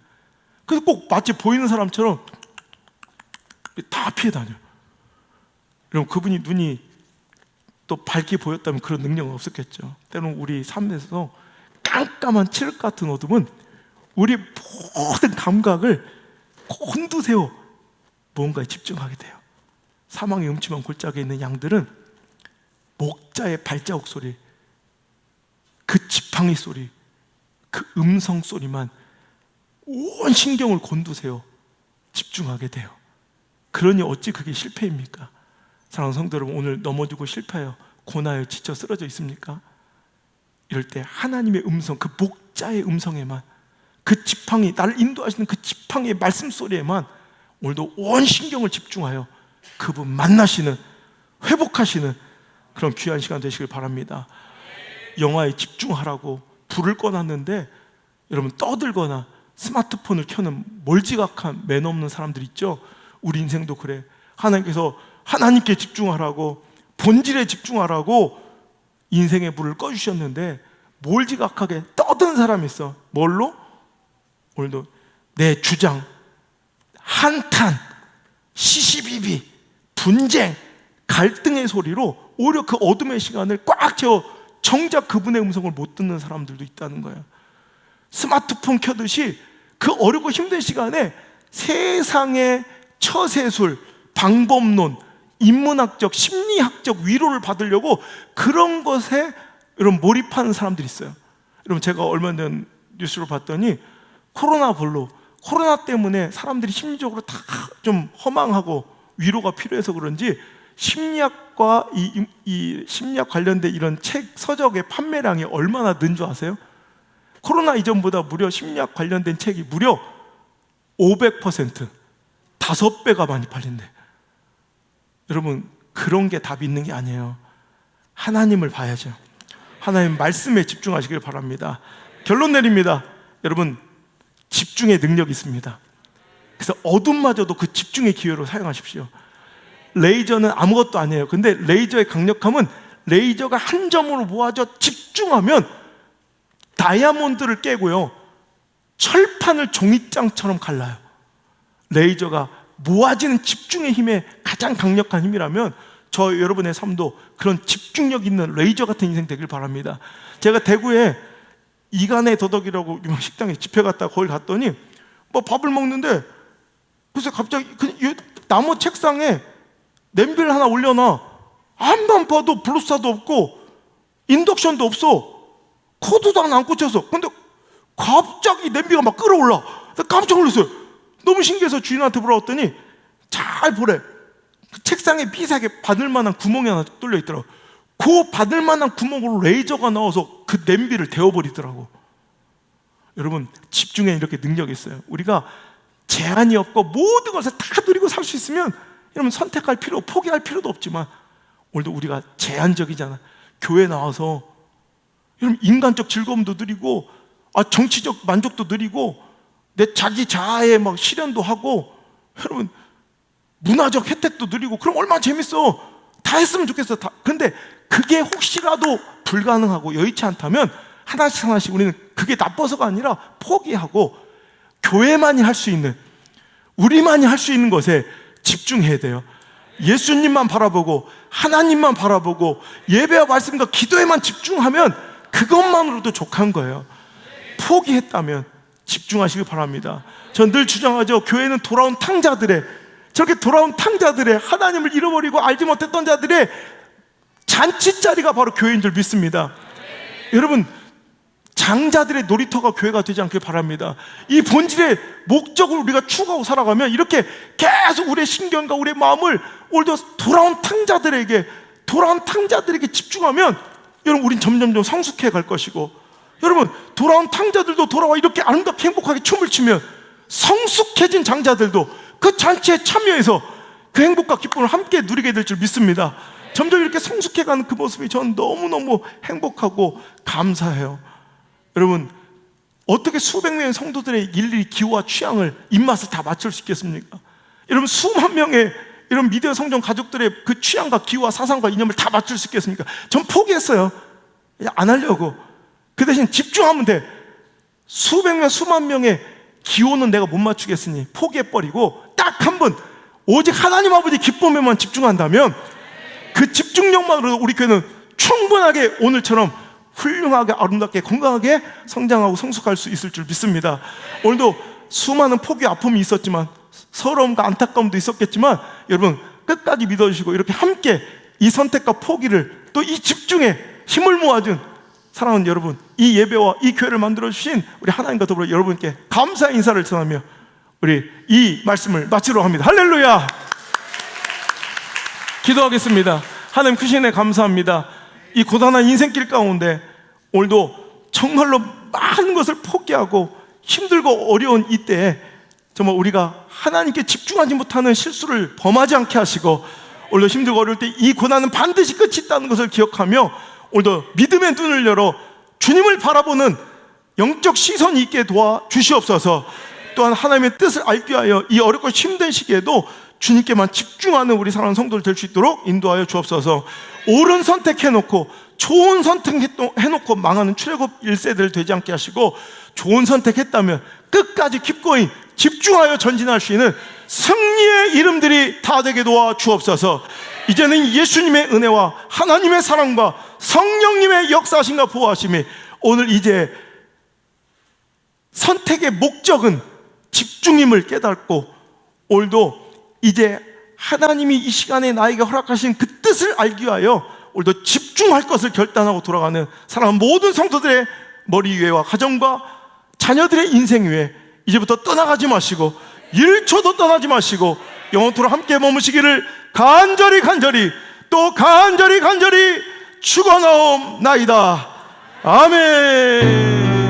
그래서 꼭 마치 보이는 사람처럼 다 피해 다녀요. 그럼 그분이 눈이 또 밝게 보였다면 그런 능력은 없었겠죠. 때로는 우리 삶에서 깜깜한 칠흑 같은 어둠은 우리 모든 감각을 곤두세워 무언가에 집중하게 돼요. 사망의 음침한 골짜기에 있는 양들은 목자의 발자국 소리, 그 지팡이 소리, 그 음성 소리만 온 신경을 곤두세워 집중하게 돼요. 그러니 어찌 그게 실패입니까? 사랑하는 성도 여러분, 오늘 넘어지고 실패하여 고나여 지쳐 쓰러져 있습니까? 이럴 때 하나님의 음성, 그 목자의 음성에만, 그 지팡이, 나를 인도하시는 그 지팡이의 말씀소리에만 오늘도 온 신경을 집중하여 그분 만나시는, 회복하시는 그런 귀한 시간 되시길 바랍니다. 영화에 집중하라고 불을 꺼놨는데 여러분 떠들거나 스마트폰을 켜는 멀지각한 매너 없는 사람들 있죠? 우리 인생도 그래. 하나님께서 하나님께 집중하라고, 본질에 집중하라고 인생의 불을 꺼주셨는데 몰지각하게 떠든 사람이 있어. 뭘로? 오늘도 내 주장, 한탄, 시시비비, 분쟁, 갈등의 소리로 오히려 그 어둠의 시간을 꽉 채워 정작 그분의 음성을 못 듣는 사람들도 있다는 거예요. 스마트폰 켜듯이 그 어렵고 힘든 시간에 세상의 처세술, 방법론, 인문학적, 심리학적 위로를 받으려고 그런 것에 여러분 몰입하는 사람들이 있어요. 여러분, 제가 얼마 전 뉴스를 봤더니 코로나 때문에 사람들이 심리적으로 다 좀 허망하고 위로가 필요해서 그런지 심리학과 이 심리학 관련된 이런 책 서적의 판매량이 얼마나 는 줄 아세요? 코로나 이전보다 무려 심리학 관련된 책이 무려 500%, 5배가 많이 팔린대. 여러분, 그런 게 답이 있는 게 아니에요. 하나님을 봐야죠. 하나님 말씀에 집중하시길 바랍니다. 결론 내립니다. 여러분, 집중의 능력이 있습니다. 그래서 어둠마저도 그 집중의 기회로 사용하십시오. 레이저는 아무것도 아니에요. 근데 레이저의 강력함은 레이저가 한 점으로 모아져 집중하면 다이아몬드를 깨고요, 철판을 종이장처럼 갈라요. 레이저가 모아지는 집중의 힘에 가장 강력한 힘이라면 저 여러분의 삶도 그런 집중력 있는 레이저 같은 인생 되길 바랍니다. 제가 대구에 이간의 도덕이라고 유명 식당에 집회 갔다 거기 갔더니 뭐 밥을 먹는데 그래서 갑자기 나무 책상에 냄비를 하나 올려놔. 앞만 봐도 블루스타도 없고 인덕션도 없어. 코드도 하나 안 꽂혀서. 근데 갑자기 냄비가 막 끓어올라. 깜짝 놀랐어요. 너무 신기해서 주인한테 물어봤더니 잘 보래. 그 책상에 삐삭하게 바늘만한 구멍이 하나 뚫려 있더라고. 그 바늘만한 구멍으로 레이저가 나와서 그 냄비를 데워버리더라고. 여러분, 집중에 이렇게 능력이 있어요. 우리가 제한이 없고 모든 것을 다 누리고 살 수 있으면 여러분 선택할 필요, 포기할 필요도 없지만 오늘도 우리가 제한적이잖아. 교회 나와서 여러분 인간적 즐거움도 누리고 정치적 만족도 누리고 내 자기 자아의 막 실현도 하고 여러분 문화적 혜택도 누리고 그럼 얼마나 재밌어. 다 했으면 좋겠어. 다. 근데 그게 혹시라도 불가능하고 여의치 않다면 하나씩 우리는 그게 나빠서가 아니라 포기하고 교회만이 할 수 있는, 우리만이 할 수 있는 것에 집중해야 돼요. 예수님만 바라보고 하나님만 바라보고 예배와 말씀과 기도에만 집중하면 그것만으로도 족한 거예요. 포기했다면 집중하시기 바랍니다. 전 늘 주장하죠. 교회는 돌아온 탕자들의, 저렇게 돌아온 탕자들의, 하나님을 잃어버리고 알지 못했던 자들의 잔치자리가 바로 교회인 줄 믿습니다. 여러분, 장자들의 놀이터가 교회가 되지 않길 바랍니다. 이 본질의 목적을 우리가 추구하고 살아가면 이렇게 계속 우리의 신경과 우리의 마음을 오히려 돌아온 탕자들에게 집중하면 여러분 우린 점점점 성숙해 갈 것이고, 여러분 돌아온 탕자들도 돌아와 이렇게 아름답게 행복하게 춤을 추면 성숙해진 장자들도 그 잔치에 참여해서 그 행복과 기쁨을 함께 누리게 될 줄 믿습니다. 점점 이렇게 성숙해가는 그 모습이 저는 너무너무 행복하고 감사해요. 여러분, 어떻게 수백 명의 성도들의 일일이 기호와 취향을, 입맛을 다 맞출 수 있겠습니까? 여러분, 수만 명의 이런 미디어 성전 가족들의 그 취향과 기호와 사상과 이념을 다 맞출 수 있겠습니까? 전 포기했어요. 그냥 안 하려고. 그 대신 집중하면 돼. 수백 명, 수만 명의 기호는 내가 못 맞추겠으니 포기해버리고 딱 한 번, 오직 하나님 아버지 기쁨에만 집중한다면 그 집중력만으로도 우리 교회는 충분하게 오늘처럼 훌륭하게 아름답게 건강하게 성장하고 성숙할 수 있을 줄 믿습니다. 오늘도 수많은 포기 아픔이 있었지만, 서러움과 안타까움도 있었겠지만, 여러분 끝까지 믿어주시고 이렇게 함께 이 선택과 포기를, 또 이 집중에 힘을 모아준 사랑하는 여러분, 이 예배와 이 교회를 만들어주신 우리 하나님과 더불어 여러분께 감사의 인사를 전하며 우리 이 말씀을 마치도록 합니다. 할렐루야. 기도하겠습니다. 하나님 크신 은혜 감사합니다. 이 고단한 인생길 가운데 오늘도 정말로 많은 것을 포기하고 힘들고 어려운 이때에 정말 우리가 하나님께 집중하지 못하는 실수를 범하지 않게 하시고, 오늘도 힘들고 어려울 때 이 고난은 반드시 끝이 있다는 것을 기억하며 오늘도 믿음의 눈을 열어 주님을 바라보는 영적 시선이 있게 도와주시옵소서. 또한 하나님의 뜻을 알게 하여 이 어렵고 힘든 시기에도 주님께만 집중하는 우리 사랑하는 성도들 될 수 있도록 인도하여 주옵소서. 옳은 선택해놓고 좋은 선택해놓고 망하는 출애굽 1세대를 되지 않게 하시고, 좋은 선택했다면 끝까지 기꺼이 집중하여 전진할 수 있는 승리의 이름들이 다 되게 도와주옵소서. 이제는 예수님의 은혜와 하나님의 사랑과 성령님의 역사하심과 보호하심이 오늘 이제 선택의 목적은 집중임을 깨닫고 오늘도 이제 하나님이 이 시간에 나에게 허락하신 그 뜻을 알기 위하여 오늘도 집중할 것을 결단하고 돌아가는 사랑하는 모든 성도들의 머리 위에와 가정과 자녀들의 인생 위에 이제부터 떠나가지 마시고 1초도 떠나지 마시고 영원토록 함께 머무시기를 간절히 또 간절히 축원하옵나이다. 아멘.